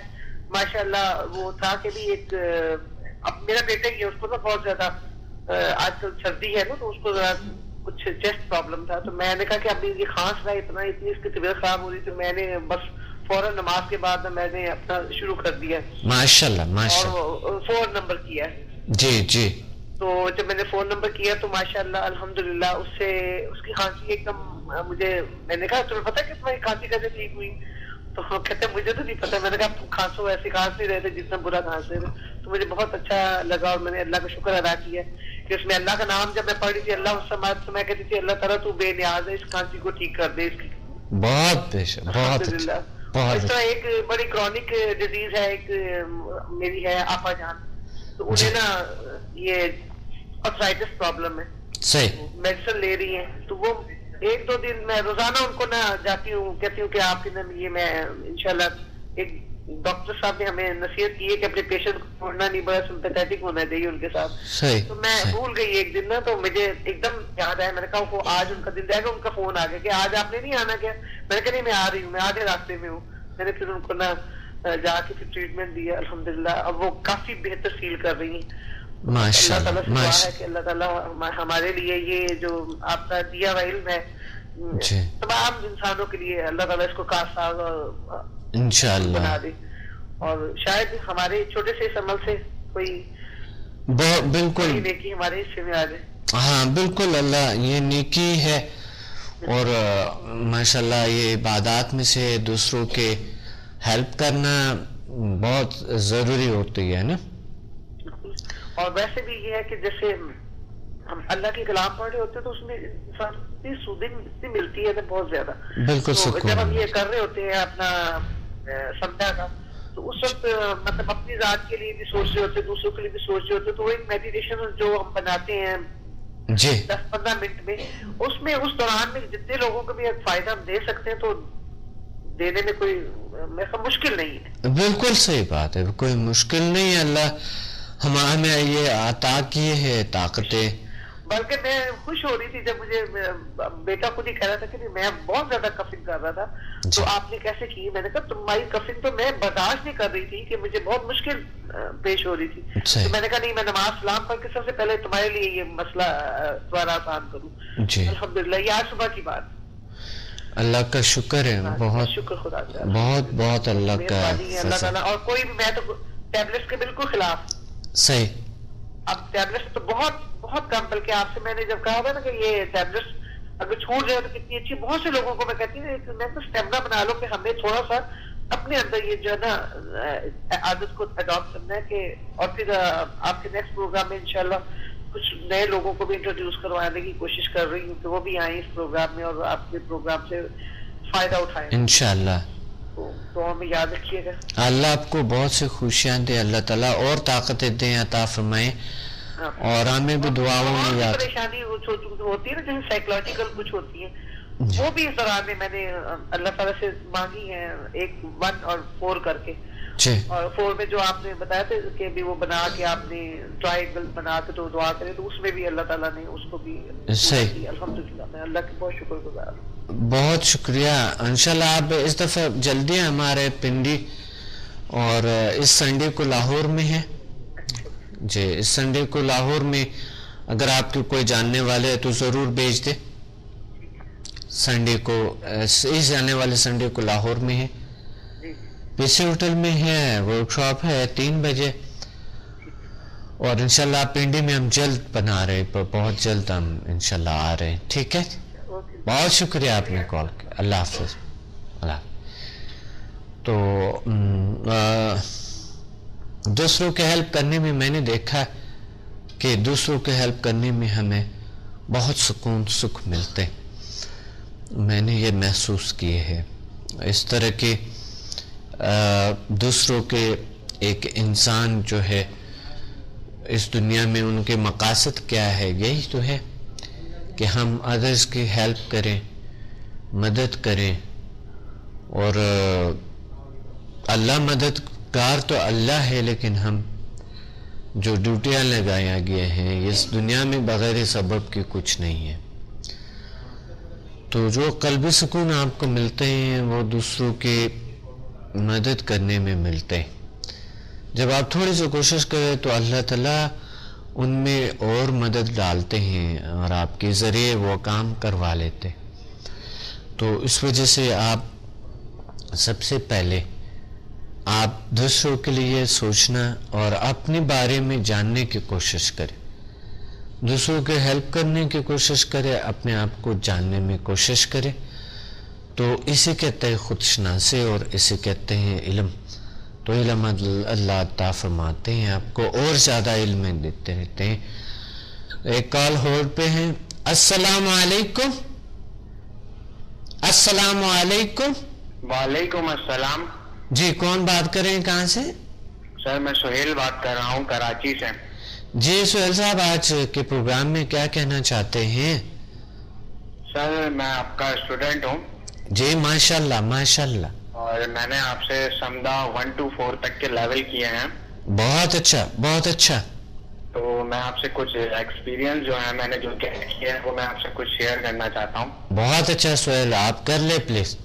ماشاءاللہ وہ تھا کہ بھی ایک اب میرا بیٹا ہی ہے اس کو نا بہت زیادہ آج کل سردی ہے نا تو اس کو ذرا کچھ چیسٹ پرابلم تھا تو میں نے کہا کہ ابھی یہ کھانس رہا ہے اتنی اس کی طبیعت خراب ہو رہی تو میں نے بس فوراً نماز کے بعد میں نے اپنا شروع کر دیا ماشاءاللہ اور 4 نمبر کیا ہے. جی تو جب میں نے 4 نمبر کیا تو ماشاءاللہ الحمدللہ اس سے اس کی کھانسی ایک دم مجھے میں نے کہا تمہیں پتا کہ تمہاری کھانسی کیسے ٹھیک ہوئی تو کہتے ہیں مجھے تو نہیں پتا. میں نے کہا کھانسو ایسے کھانس نہیں رہے تھے جتنا برا کھانس رہے تھے تو مجھے بہت اچھا لگا اور میں نے اللہ کا شکر ادا کیا کہ اس میں اللہ کا نام جب میں پڑھ رہی تھی اللہ الصمد تو میں کہتی تھی اللہ تعالیٰ تو بے نیاز ہے اس کھانسی کو ٹھیک کر دے اس کی. بہت بہت اس طرح ایک بڑی کرونک ڈیزیز ہے ایک میری ہے آپا جان تو انہیں نا یہ آرتھرائٹس پرابلم ہے صحیح میڈیسن لے رہی ہیں تو وہ 1-2 دن میں روزانہ ان کو نہ جاتی ہوں کہتی ہوں کہ آپ کے یہ میں انشاءاللہ ایک ڈاکٹر صاحب نے ہمیں نصیحت کی ہے کہ اپنے پیشنٹ کو چھوڑنا نہیں بڑا سمپیتھیٹک ہونا چاہیے ان کے ساتھ. تو میں بھول گئی ایک دن نا تو مجھے ایک دم یاد آیا میں نے کہا وہ آج ان کا دن رہے گا ان کا فون آ گیا کہ آج آپ نے نہیں آنا کیا میں نے کہا نہیں میں آ رہی ہوں میں آدھے راستے میں ہوں. میں نے پھر ان کو نا جا کے پھر ٹریٹمنٹ دیا الحمدللہ اب وہ کافی بہتر فیل کر رہی ہیں. اللہ تعالیٰ سے دعا ہے کہ اللہ تعالیٰ ہمارے لیے یہ جو آپ کا دیا ہوا علم ہے تمام انسانوں کے لیے اللہ تعالیٰ اس کو کارساز انشاءاللہ بنا دے اور شاید ہمارے چھوٹے سے اس عمل سے کوئی بالکل نیکی ہمارے حصے میں آ جائے. ہاں بالکل اللہ یہ نیکی ہے اور ماشاءاللہ یہ عبادات میں سے دوسروں کے ہیلپ کرنا بہت ضروری ہوتی ہے نا. اور ویسے بھی یہ ہے کہ جیسے ہم اللہ کے کلام پڑھ رہے ہوتے ہیں تو اس میں انسان کی سودھن ملتی ہے بہت زیادہ. بالکل جب ہم یہ کر رہے ہوتے ہیں اپنا سمجھا کا تو اس وقت مطلب اپنی ذات کے لیے بھی سوچ رہے ہوتے ہیں دوسروں کے لیے بھی سوچ رہے ہوتے ہیں تو وہ ایک میڈیٹیشن جو ہم بناتے ہیں 10-15 منٹ میں اس دوران میں جتنے لوگوں کو بھی فائدہ ہم دے سکتے ہیں تو دینے میں کوئی مشکل نہیں ہے. بالکل صحیح بات ہے کوئی مشکل نہیں ہے. اللہ ہمیں یہ عطا کیے ہے طاقتیں. بلکہ میں خوش ہو رہی تھی جب مجھے بیٹا خود ہی کہہ رہا تھا کہ میں بہت زیادہ کفنگ کر رہا تھا تو آپ نے کیسے کی. میں نے کہا تمہاری کفنگ تو میں برداشت نہیں کر رہی تھی کہ مجھے بہت مشکل پیش ہو رہی تھی تو میں نے کہا نہیں میں نماز سلام پڑھ کے سب سے پہلے تمہارے لیے یہ مسئلہ دوبارہ آسان کروں. الحمدللہ یہ آج صبح کی بات. اللہ کا شکر ہے بہت شکر خدا کا بہت بہت اللہ کا اللہ تعالیٰ. اور کوئی بھی میں تو ٹیبلٹس کے بالکل خلاف. صحیح. اب ٹیبلٹس تو بہت بہت کم بلکہ آپ سے میں نے جب کہا تھا نا کہ یہ ٹیبلٹس اگر چھوٹ جائے تو کتنی اچھی. بہت سے لوگوں کو میں کہتی ہوں میں تو اسٹیمنا بنا لو کہ ہمیں تھوڑا سا اپنے اندر یہ جو ہے نا عادت کو اڈاپٹ کرنا ہے کہ اور پھر آپ کے نیکسٹ پروگرام میں انشاءاللہ کچھ نئے لوگوں کو بھی انٹروڈیوس کروانے کی کوشش کر رہی ہوں کہ وہ بھی آئیں اس پروگرام میں اور آپ کے پروگرام سے فائدہ اٹھائیں انشاءاللہ. تو ہمیں یاد رکھیے گا. اللہ آپ کو بہت سے خوشیاں دے اللہ تعالیٰ اور طاقتیں دیں عطا فرمائیں اور ہمیں بھی دعاؤں میں یاد. پریشانی ہوتی ہے نا جیسے سائیکولوجیکل کچھ ہوتی ہے وہ بھی اس دوران میں نے اللہ تعالیٰ سے مانگی ہے 1 اور 4 کر کے. اور 4 میں جو آپ نے بتایا تھا کہ بھی وہ بنا کے آپ نے ٹرائنگل بنا کے تو دعا کرے تو اس میں بھی اللہ تعالیٰ نے اس کو بھی صحیح. الحمدللہ میں اللہ کے بہت شکر گزار ہوں. بہت شکریہ. انشاءاللہ آپ اس دفعہ جلدی ہمارے پنڈی اور اس سنڈے کو لاہور میں ہے جی اس سنڈے کو لاہور میں اگر آپ کے کوئی جاننے والے ہے تو ضرور بھیج دے. سنڈے کو اس جانے والے سنڈے کو لاہور میں ہے پیسے ہوٹل میں ہے ورک شاپ ہے 3 بجے اور انشاءاللہ پنڈی میں ہم جلد بنا رہے بہت جلد ہم انشاءاللہ آ رہے ہیں. ٹھیک ہے بہت شکریہ آپ نے کال کیا. اللہ حافظ. اللہ تو دوسروں کے ہیلپ کرنے میں میں نے دیکھا کہ دوسروں کے ہیلپ کرنے میں ہمیں بہت سکھ ملتے. میں نے یہ محسوس کیے ہے اس طرح کے دوسروں کے ایک انسان جو ہے اس دنیا میں ان کے مقاصد کیا ہے یہی تو ہے کہ ہم ادرس کی ہیلپ کریں مدد کریں اور اللہ مددگار تو اللہ ہے لیکن ہم جو ڈیوٹیاں لگایا گئے ہیں اس دنیا میں بغیر سبب کے کچھ نہیں ہے. تو جو قلبی سکون آپ کو ملتے ہیں وہ دوسروں کی مدد کرنے میں ملتے ہیں. جب آپ تھوڑی سی کوشش کریں تو اللہ تعالیٰ ان میں اور مدد ڈالتے ہیں اور آپ کے ذریعے وہ کام کروا لیتے. تو اس وجہ سے آپ سب سے پہلے آپ دوسروں کے لیے سوچنا اور اپنے بارے میں جاننے کی کوشش کریں. دوسروں کے ہیلپ کرنے کی کوشش کریں, اپنے آپ کو جاننے میں کوشش کریں. تو اسے کہتے ہیں خود شناسی اور اسے کہتے ہیں علم. تو علم اللہ عطا فرماتے ہیں, آپ کو اور زیادہ علم دیتے رہتے ہیں. ایک کال ہولڈ پہ ہیں. السلام علیکم. السلام علیکم. وعلیکم السلام. جی کون بات کر رہے ہیں, کہاں سے؟ سر میں سہیل بات کر رہا ہوں کراچی سے. جی سہیل صاحب, آج کے پروگرام میں کیا کہنا چاہتے ہیں؟ سر میں آپ کا اسٹوڈنٹ ہوں. جی ماشاءاللہ ماشاءاللہ. اور میں نے آپ سے سمدہ 1 to 4 تک کے لیول کیے ہیں. بہت اچھا بہت اچھا. تو میں آپ سے کچھ ایکسپیرینس جو ہے میں نے جو کیا ہے وہ میں آپ سے کچھ شیئر کرنا چاہتا ہوں. بہت اچھا سہیل, آپ کر لیں please.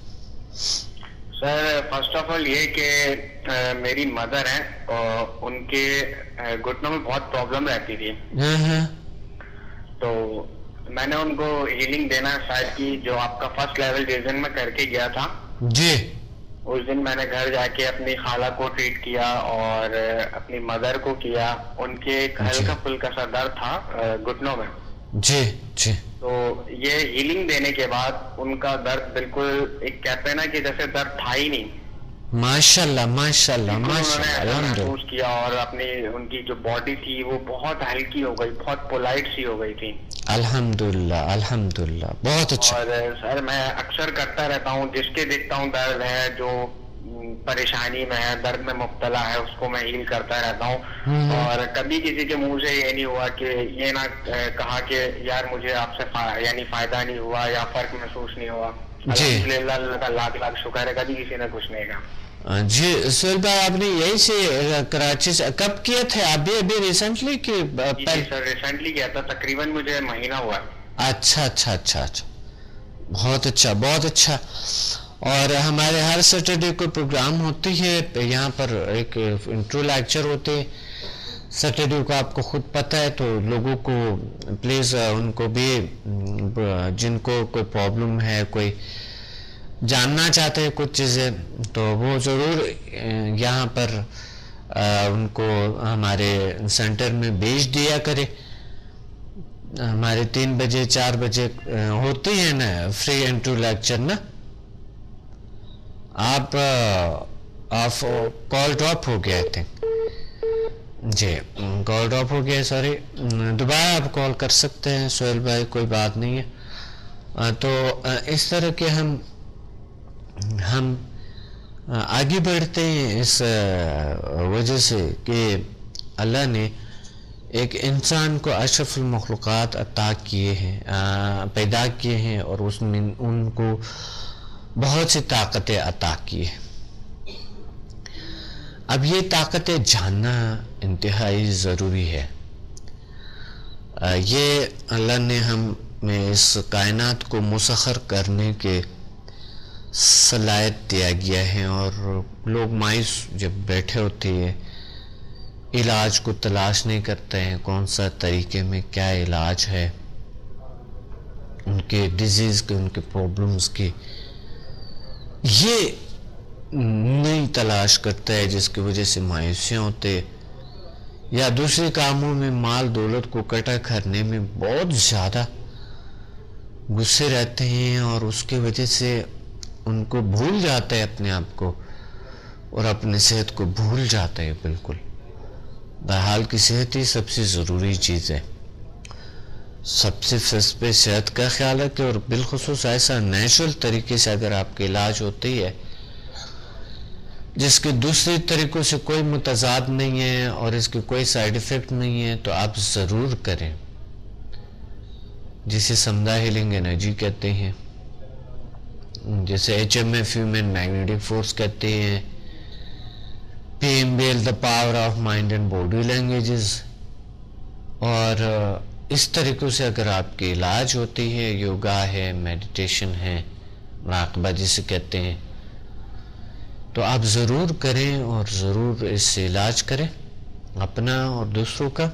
Sir first of all یہ کہ میری مدر ہیں اور ان کے گھٹنوں میں بہت پرابلم رہتی تھی. تو میں نے ان کو ہیلنگ دینا شاید کی جو آپ کا فرسٹ لیول جس دن میں کر کے گیا تھا. جی. اس دن میں نے گھر جا کے اپنی خالہ کو ٹریٹ کیا اور اپنی مدر کو کیا. ان کے ایک ہلکا پھلکا سا درد تھا گھٹنوں میں. جی جی. تو یہ ہیلنگ دینے کے بعد ان کا درد بالکل ایک کہتے ہیں نا کہ جیسے درد تھا ہی نہیں. ماشاءاللہ ماشاءاللہ ماشاءاللہ ماشاءاللہ. محسوس کیا اور اپنی ان کی جو باڈی تھی وہ بہت ہلکی ہو گئی, بہت پولائٹ سی ہو گئی تھی. الحمدللہ الحمدللہ, بہت اچھا. اور سر میں اکثر کرتا رہتا ہوں, جس کے دیکھتا ہوں درد ہے, جو پریشانی میں ہے, درد میں مبتلا ہے, اس کو میں ہیل کرتا رہتا ہوں. اور کبھی کسی کے منہ سے یہ نہیں ہوا کہ یہ نہ کہا کہ یار مجھے آپ سے یعنی فائدہ نہیں ہوا یا فرق محسوس نہیں ہوا. الحمدللہ اللہ کا لاکھ لاکھ شکر ہے, کبھی کسی نے کچھ نہیں کہا. جی سہیل بھائی, آپ نے یہی سے کراچی سے کب کیا تھے آپ بھی ابھی ریسنٹلی کہ جی سر ریسنٹلی کیا تھا, تقریباً مجھے مہینہ ہوا. اچھا اچھا اچھا اچھا, بہت اچھا بہت اچھا. اور ہمارے ہر سیٹرڈے کو پروگرام ہوتی ہے یہاں پر, ایک انٹرو لیکچر ہوتے ہیں سیٹرڈے کو, آپ کو خود پتہ ہے. تو لوگوں کو پلیز ان کو بھی جن کو کوئی پرابلم ہے, کوئی جاننا چاہتے ہیں کچھ چیزیں, تو وہ ضرور یہاں پر ان کو ہمارے سینٹر میں بھیج دیا کرے. ہمارے 3 بجے 4 بجے ہوتی ہے نا فری انٹرو لیکچر نا. آپ کال ڈراپ ہو گیا تھے. جی کال ڈراپ ہو گیا, سوری. دوبارہ آپ کال کر سکتے ہیں سہیل بھائی, کوئی بات نہیں ہے. تو اس طرح کے ہم آگے بڑھتے ہیں اس وجہ سے کہ اللہ نے ایک انسان کو اشرف المخلوقات عطا کیے ہیں, پیدا کیے ہیں, اور اس میں ان کو بہت سی طاقتیں عطا کی ہیں. اب یہ طاقتیں جاننا انتہائی ضروری ہے. یہ اللہ نے ہمیں اس کائنات کو مسخر کرنے کے صلاحیت دیا گیا ہے, اور لوگ مایوس جب بیٹھے ہوتے ہیں علاج کو تلاش نہیں کرتے ہیں, کون سا طریقے میں کیا علاج ہے ان کے ڈیزیز کے, ان کے پرابلمز کی, یہ نہیں تلاش کرتا ہے, جس کی وجہ سے مایوسیاں ہوتے یا دوسرے کاموں میں مال دولت کو اکٹھا کرنے میں بہت زیادہ غصے رہتے ہیں, اور اس کی وجہ سے ان کو بھول جاتا ہے اپنے آپ کو, اور اپنی صحت کو بھول جاتا ہے بالکل. بہرحال کی صحت ہی سب سے ضروری چیز ہے. سب سے فرسٹ پہ صحت کا خیال رکھیں, اور بالخصوص ایسا نیچرل طریقے سے اگر آپ کے علاج ہوتی ہے جس کے دوسرے طریقوں سے کوئی متضاد نہیں ہے اور اس کے کوئی سائیڈ ایفیکٹ نہیں ہے, تو آپ ضرور کریں, جسے سمدھا ہیلنگ انرجی کہتے ہیں, جیسے HMF ہیومن میگنیٹک فورس کہتے ہیں, PMBL the power of mind and body languages, اور اس طریقوں سے اگر آپ کی علاج ہوتی ہے، یوگا ہے، میڈیٹیشن ہے، مراقبہ جسے کہتے ہیں، تو آپ ضرور کریں اور ضرور اس سے علاج کریں اپنا اور دوسروں کا،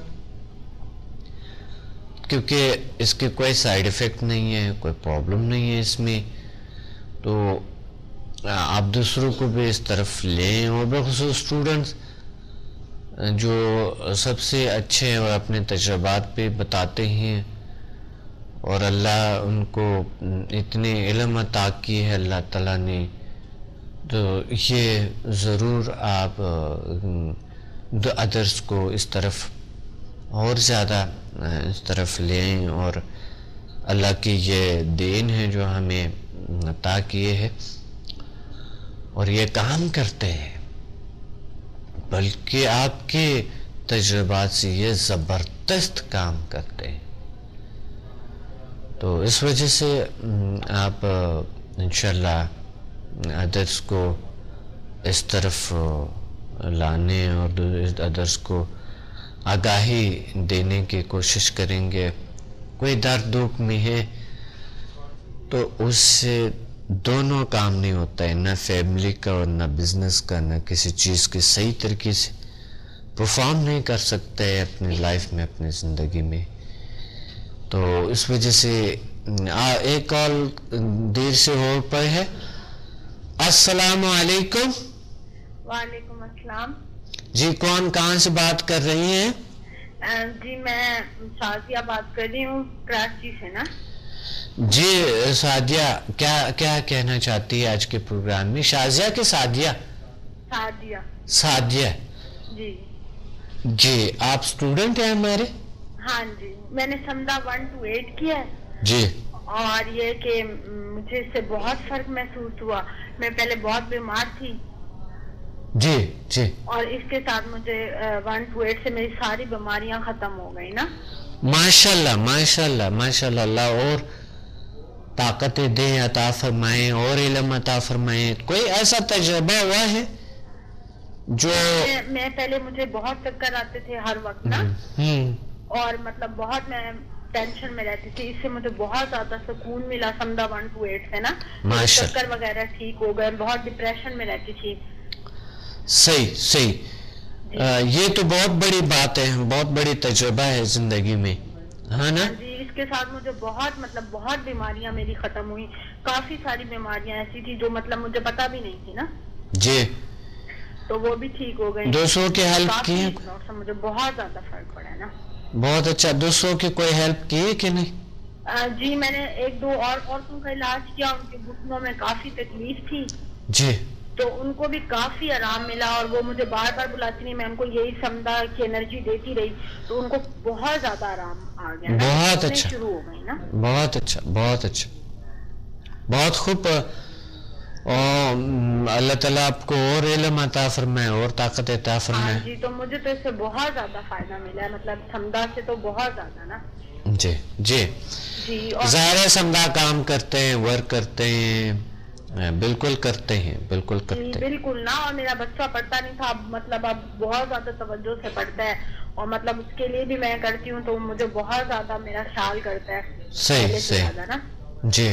کیونکہ اس کے کوئی سائیڈ ایفیکٹ نہیں ہے، کوئی پرابلم نہیں ہے اس میں. تو آپ دوسروں کو بھی اس طرف لیں، اور بخصوص اسٹوڈنٹس جو سب سے اچھے اور اپنے تجربات پہ بتاتے ہیں، اور اللہ ان کو اتنے علم عطا کی ہے اللہ تعالیٰ نے، تو یہ ضرور آپ ادرس کو اس طرف اور زیادہ اس طرف لیں، اور اللہ کی یہ دین ہے جو ہمیں عطا کیے ہے، اور یہ کام کرتے ہیں، بلکہ آپ کے تجربات سے یہ زبردست کام کرتے ہیں. تو اس وجہ سے آپ انشاءاللہ ادرس کو اس طرف لانے اور ادرس کو آگاہی دینے کی کوشش کریں گے. کوئی درد دکھ میں ہے تو اس سے دونوں کام نہیں ہوتا ہے، نہ فیملی کا اور نہ بزنس کا، نہ کسی چیز کے صحیح طریقے سے پرفارم نہیں کر سکتا ہے اپنی لائف میں، اپنی زندگی میں. تو اس وجہ سے ایک کال دیر سے ہو پائے ہے. السلام علیکم. وعلیکم السلام. جی کون کہاں سے بات کر رہی ہیں؟ جی میں شازیہ بات کر رہی ہوں کراچی سے نا. جی سعدیہ، کیا کہنا چاہتی ہے آج کے پروگرام میں؟ شازیہ کہ سعدیہ؟ سعدیہ. سعدیہ. جی جی آپ اسٹوڈنٹ ہیں ہمارے؟ ہاں جی، میں نے سمدہ 1 to 8 کیا ہے. جی. اور یہ کہ مجھے اس سے بہت فرق محسوس ہوا. میں پہلے بہت بیمار تھی. جی جی. اور اس کے ساتھ مجھے 1 to 8 سے میری ساری بیماریاں ختم ہو گئی نا. ماشاءاللہ ماشاءاللہ ماشاءاللہ. اللہ اور طاقت دیں، عطا فرمائیں اور علم عطا فرمائیں. کوئی ایسا تجربہ ہوا ہے جو میں پہلے مجھے بہت چکر آتے تھے ہر وقت نا، اور مطلب بہت میں ٹینشن میں رہتی تھی. اس سے مجھے بہت زیادہ سکون ملا سمدہ 1 to 8 سے نا. چکر وغیرہ ٹھیک ہو گئے. بہت ڈپریشن میں رہتی تھی. صحیح صحیح. یہ تو بہت بڑی بات ہے، بہت بڑی تجربہ ہے زندگی میں، ہے نا؟ جی اس کے ساتھ مجھے بہت بیماریاں میری ختم ہوئی. کافی ساری بیماریاں ایسی تھی جو مطلب مجھے پتا بھی نہیں تھی نا. جی. تو وہ بھی ٹھیک ہو گئی. دوسروں کی ہیلپ کی ہے؟ مجھے بہت زیادہ فرق پڑا ہے نا. بہت اچھا. دوسروں کی کوئی ہیلپ کی ہے کہ نہیں؟ جی میں نے 1-2 اور عورتوں کا علاج کیا. ان کے گھٹنوں میں کافی تکلیف تھی. جی. تو ان کو بھی کافی آرام ملا، اور وہ مجھے بار بار بلاتی نہیں، میں ان کو یہی سمدہ کی انرجی دیتی رہی، تو ان کو بہت زیادہ آرام آ گیا. بہت اچھا. شروع ہو گئی نا. بہت اچھا بہت اچھا. بہت خوب. اللہ تعالیٰ آپ کو اور علم عطا فرمائے اور طاقت عطا فرمائے. جی تو مجھے تو اس سے بہت زیادہ فائدہ ملا ہے، مطلب سمدہ سے تو بہت زیادہ نا. جی جی. ظاہر سمدہ کام کرتے ہیں، ورک کرتے ہیں، بالکل کرتے ہیں، بالکل کرتے ہیں. بالکل نا. اور میرا بچہ پڑھتا نہیں تھا، مطلب اب بہت زیادہ توجہ سے پڑھتا ہے، اور مطلب اس کے لیے بھی میں کرتی ہوں تو مجھے بہت زیادہ میرا خیال کرتا ہے. صحیح صحیح. جی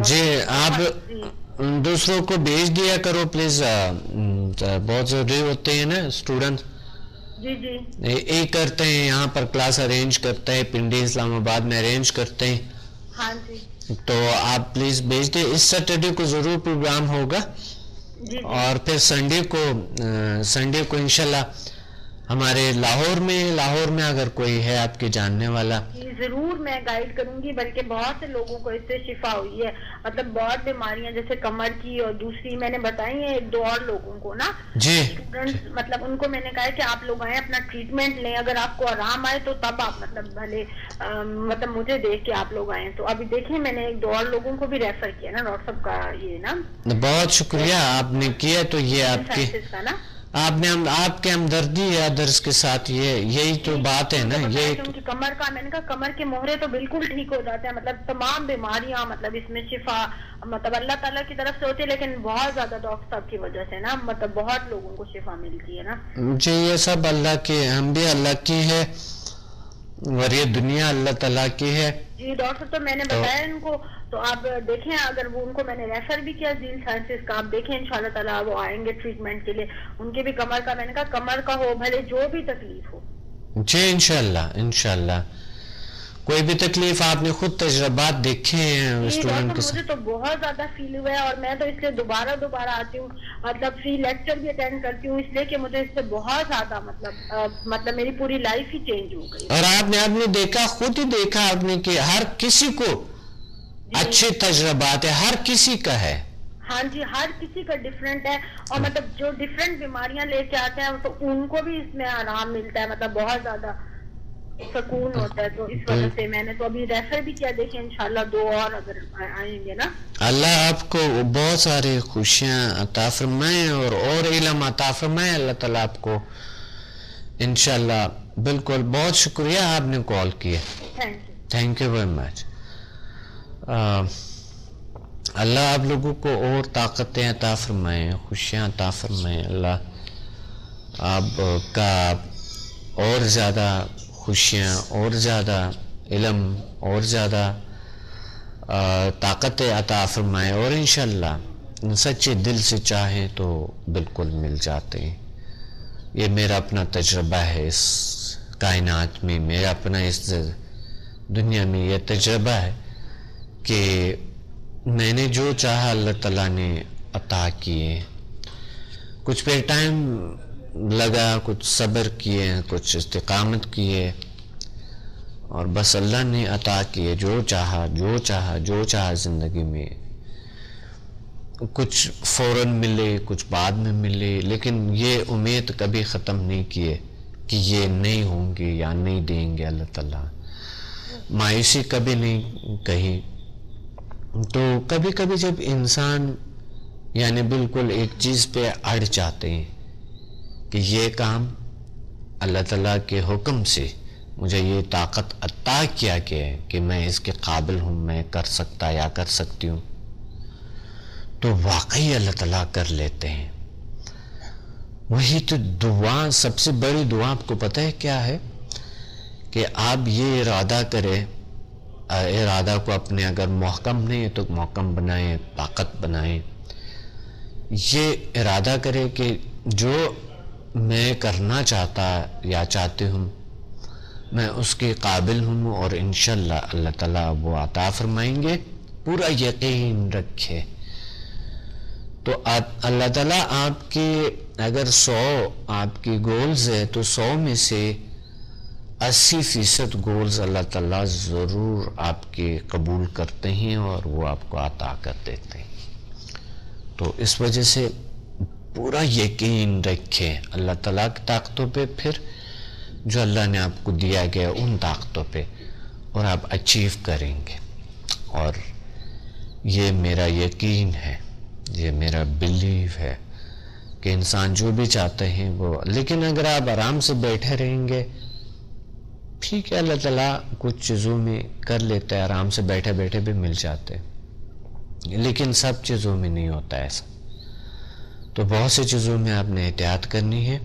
جی. آپ دوسروں کو بھیج دیا کرو پلیز، بہت ضروری ہوتے ہیں نا اسٹوڈنٹ. جی جی. ایک کرتے ہیں یہاں پر کلاس ارینج کرتے ہیں، پنڈی اسلام آباد میں ارینج کرتے ہیں. ہاں جی. تو آپ پلیز بھیج دیں. اس سیٹرڈے کو ضرور پروگرام ہوگا. جی. اور پھر سنڈے کو انشاءاللہ ہمارے لاہور میں اگر کوئی ہے آپ کے جاننے والا، ضرور میں گائیڈ کروں گی. بلکہ بہت سے لوگوں کو اس سے شفا ہوئی ہے، مطلب بہت بیماریاں جیسے کمر کی اور دوسری میں نے بتائی ہیں 1-2 اور لوگوں کو نا. جی. مطلب ان کو میں نے کہا ہے کہ آپ لوگ آئیں، اپنا ٹریٹمنٹ لیں، اگر آپ کو آرام آئے تو تب آپ مطلب بھلے مطلب مجھے دیکھ کے آپ لوگ آئیں. تو ابھی دیکھیں میں نے 1-2 اور لوگوں کو بھی ریفر کیا نا ڈاکٹر صاحب کا. یہ نا بہت شکریہ آپ نے کیا. تو یہ آپ کے ہمدردی ہے ادرس کے ساتھ، یہی تو بات ہے نا. یہ کمر کا میں نے کہا کمر کے مہرے تو بالکل ٹھیک ہو جاتے ہیں، مطلب تمام بیماریاں مطلب اس میں شفا مطلب اللہ تعالیٰ کی طرف سے ہوتی ہے، لیکن بہت زیادہ ڈاکٹر صاحب کی وجہ سے نا مطلب بہت لوگوں کو شفا ملتی ہے نا. جی یہ سب اللہ کی، ہم بھی اللہ کی ہے. اور یہ دنیا اللہ تعالیٰ کی ہے. جی ڈاکٹر تو میں نے بتایا ان کو, تو آپ دیکھیں اگر وہ ان کو میں نے ریفر بھی کیا زیل سائنسز کا, آپ دیکھیں انشاءاللہ تعالیٰ وہ آئیں گے ٹریٹمنٹ کے لیے. ان کے بھی کمر کا, میں نے کہا کمر کا ہو بھلے جو بھی تکلیف ہو. جی انشاءاللہ کوئی بھی تکلیف, آپ نے خود تجربات دیکھے ہیں اسٹوڈنٹ کے ساتھ. مجھے تو بہت زیادہ فیل ہوا ہے, اور میں تو اس لیے دوبارہ آتی ہوں, مطلب فری لیکچر بھی اٹینڈ کرتی ہوں, اس لیے کہ مجھے اس سے بہت زیادہ مطلب میری پوری لائف ہی چینج ہو گئی. اور آپ نے دیکھا, خود ہی دیکھا آپ نے کہ ہر کسی کو اچھے تجربات ہے, ہر کسی کا ہے. ہاں جی, ہر کسی کا ڈیفرنٹ ہے, اور مطلب جو ڈیفرنٹ بیماریاں لے کے آتے ہیں تو ان کو بھی اس میں آرام ملتا ہے, مطلب بہت زیادہ سکون ہوتا ہے. تو اس وجہ سے میں نے تو ابھی ریفر بھی کیا, دیکھیں انشاءاللہ 2 اور اگر آئیں گے نا. اللہ آپ کو بہت ساری خوشیاں عطا فرمائے اور علم عطا فرمائے اللہ تعالیٰ آپ کو انشاءاللہ. بالکل, بہت شکریہ آپ نے کال کیا. Thank you very much. اللہ آپ لوگوں کو اور طاقتیں عطا فرمائے, خوشیاں عطا فرمائے. اللہ آپ کا اور زیادہ خوشیاں, اور زیادہ علم, اور زیادہ طاقتیں عطا فرمائے, اور انشاءاللہ سچے دل سے چاہیں تو بالکل مل جاتے ہیں. یہ میرا اپنا تجربہ ہے اس کائنات میں, میرا اپنا اس دنیا میں یہ تجربہ ہے کہ میں نے جو چاہا اللہ تعالیٰ نے عطا کیے. کچھ پہ ٹائم لگا, کچھ صبر کیے, کچھ استقامت کیے, اور بس اللہ نے عطا کیے جو چاہا زندگی میں. کچھ فوراً ملے, کچھ بعد میں ملے, لیکن یہ امید کبھی ختم نہیں کیے کہ یہ نہیں ہوں گے یا نہیں دیں گے اللہ تعالیٰ. مایوسی کبھی نہیں کہی. تو کبھی کبھی جب انسان یعنی بالکل ایک چیز پہ اڑ جاتے ہیں کہ یہ کام اللہ تعالیٰ کے حکم سے مجھے یہ طاقت عطا کیا گیا ہے کہ میں اس کے قابل ہوں, میں کر سکتا یا کر سکتی ہوں, تو واقعی اللہ تعالیٰ کر لیتے ہیں. وہی تو دعا, سب سے بڑی دعا آپ کو پتہ ہے کیا ہے, کہ آپ یہ ارادہ کریں, ارادہ کو اپنے اگر محکم نہیں ہے تو محکم بنائیں, طاقت بنائیں. یہ ارادہ کرے کہ جو میں کرنا چاہتا یا چاہتی ہوں میں اس کے قابل ہوں, اور انشاءاللہ اللہ تعالیٰ وہ عطا فرمائیں گے. پورا یقین رکھے. تو اللہ تعالیٰ آپ کے اگر 100 آپ کی گولز ہے تو 100 میں سے 80% گولز اللہ تعالیٰ ضرور آپ کے قبول کرتے ہیں اور وہ آپ کو عطا کر دیتے ہیں. تو اس وجہ سے پورا یقین رکھیں اللہ تعالیٰ کی طاقتوں پہ, پھر جو اللہ نے آپ کو دیا گیا ان طاقتوں پہ, اور آپ اچیو کریں گے. اور یہ میرا یقین ہے, یہ میرا بلیف ہے کہ انسان جو بھی چاہتے ہیں وہ, لیکن اگر آپ آرام سے بیٹھے رہیں گے, ٹھیک ہے اللہ تعالیٰ کچھ چیزوں میں کر لیتا ہے, آرام سے بیٹھے بیٹھے بھی مل جاتے, لیکن سب چیزوں میں نہیں ہوتا ایسا. تو بہت سی چیزوں میں آپ نے احتیاط کرنی ہے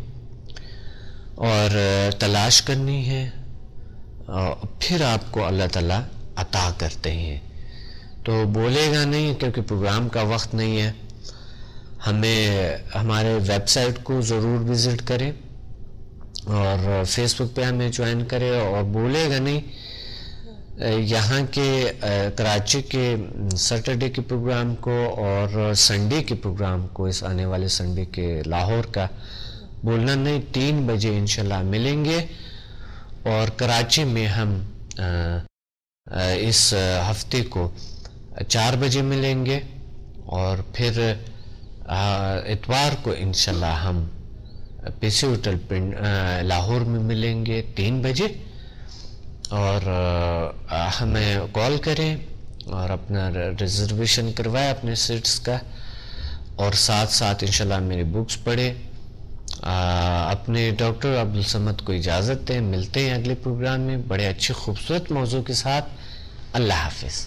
اور تلاش کرنی ہے, پھر آپ کو اللہ تعالیٰ عطا کرتے ہیں. تو بولے گا نہیں کیونکہ پروگرام کا وقت نہیں ہے. ہمارے ویب سائٹ کو ضرور وزٹ کریں اور فیس بک پہ ہمیں جوائن کرے, اور بولے گا نہیں یہاں کے کراچی کے سیٹرڈے کے پروگرام کو اور سنڈے کے پروگرام کو, اس آنے والے سنڈے کے لاہور کا بولنا نہیں. 3 بجے انشاءاللہ ملیں گے, اور کراچی میں ہم اس ہفتے کو 4 بجے ملیں گے, اور پھر اتوار کو انشاءاللہ ہم پی سی ہوٹل لاہور میں ملیں گے 3 بجے. اور ہمیں کال کریں اور اپنا ریزرویشن کروائے اپنے سیٹس کا, اور ساتھ ساتھ انشاءاللہ میری بکس پڑھیں. اپنے ڈاکٹر عبدالصمد کو اجازت دیں. ملتے ہیں اگلے پروگرام میں بڑے اچھے خوبصورت موضوع کے ساتھ. اللہ حافظ.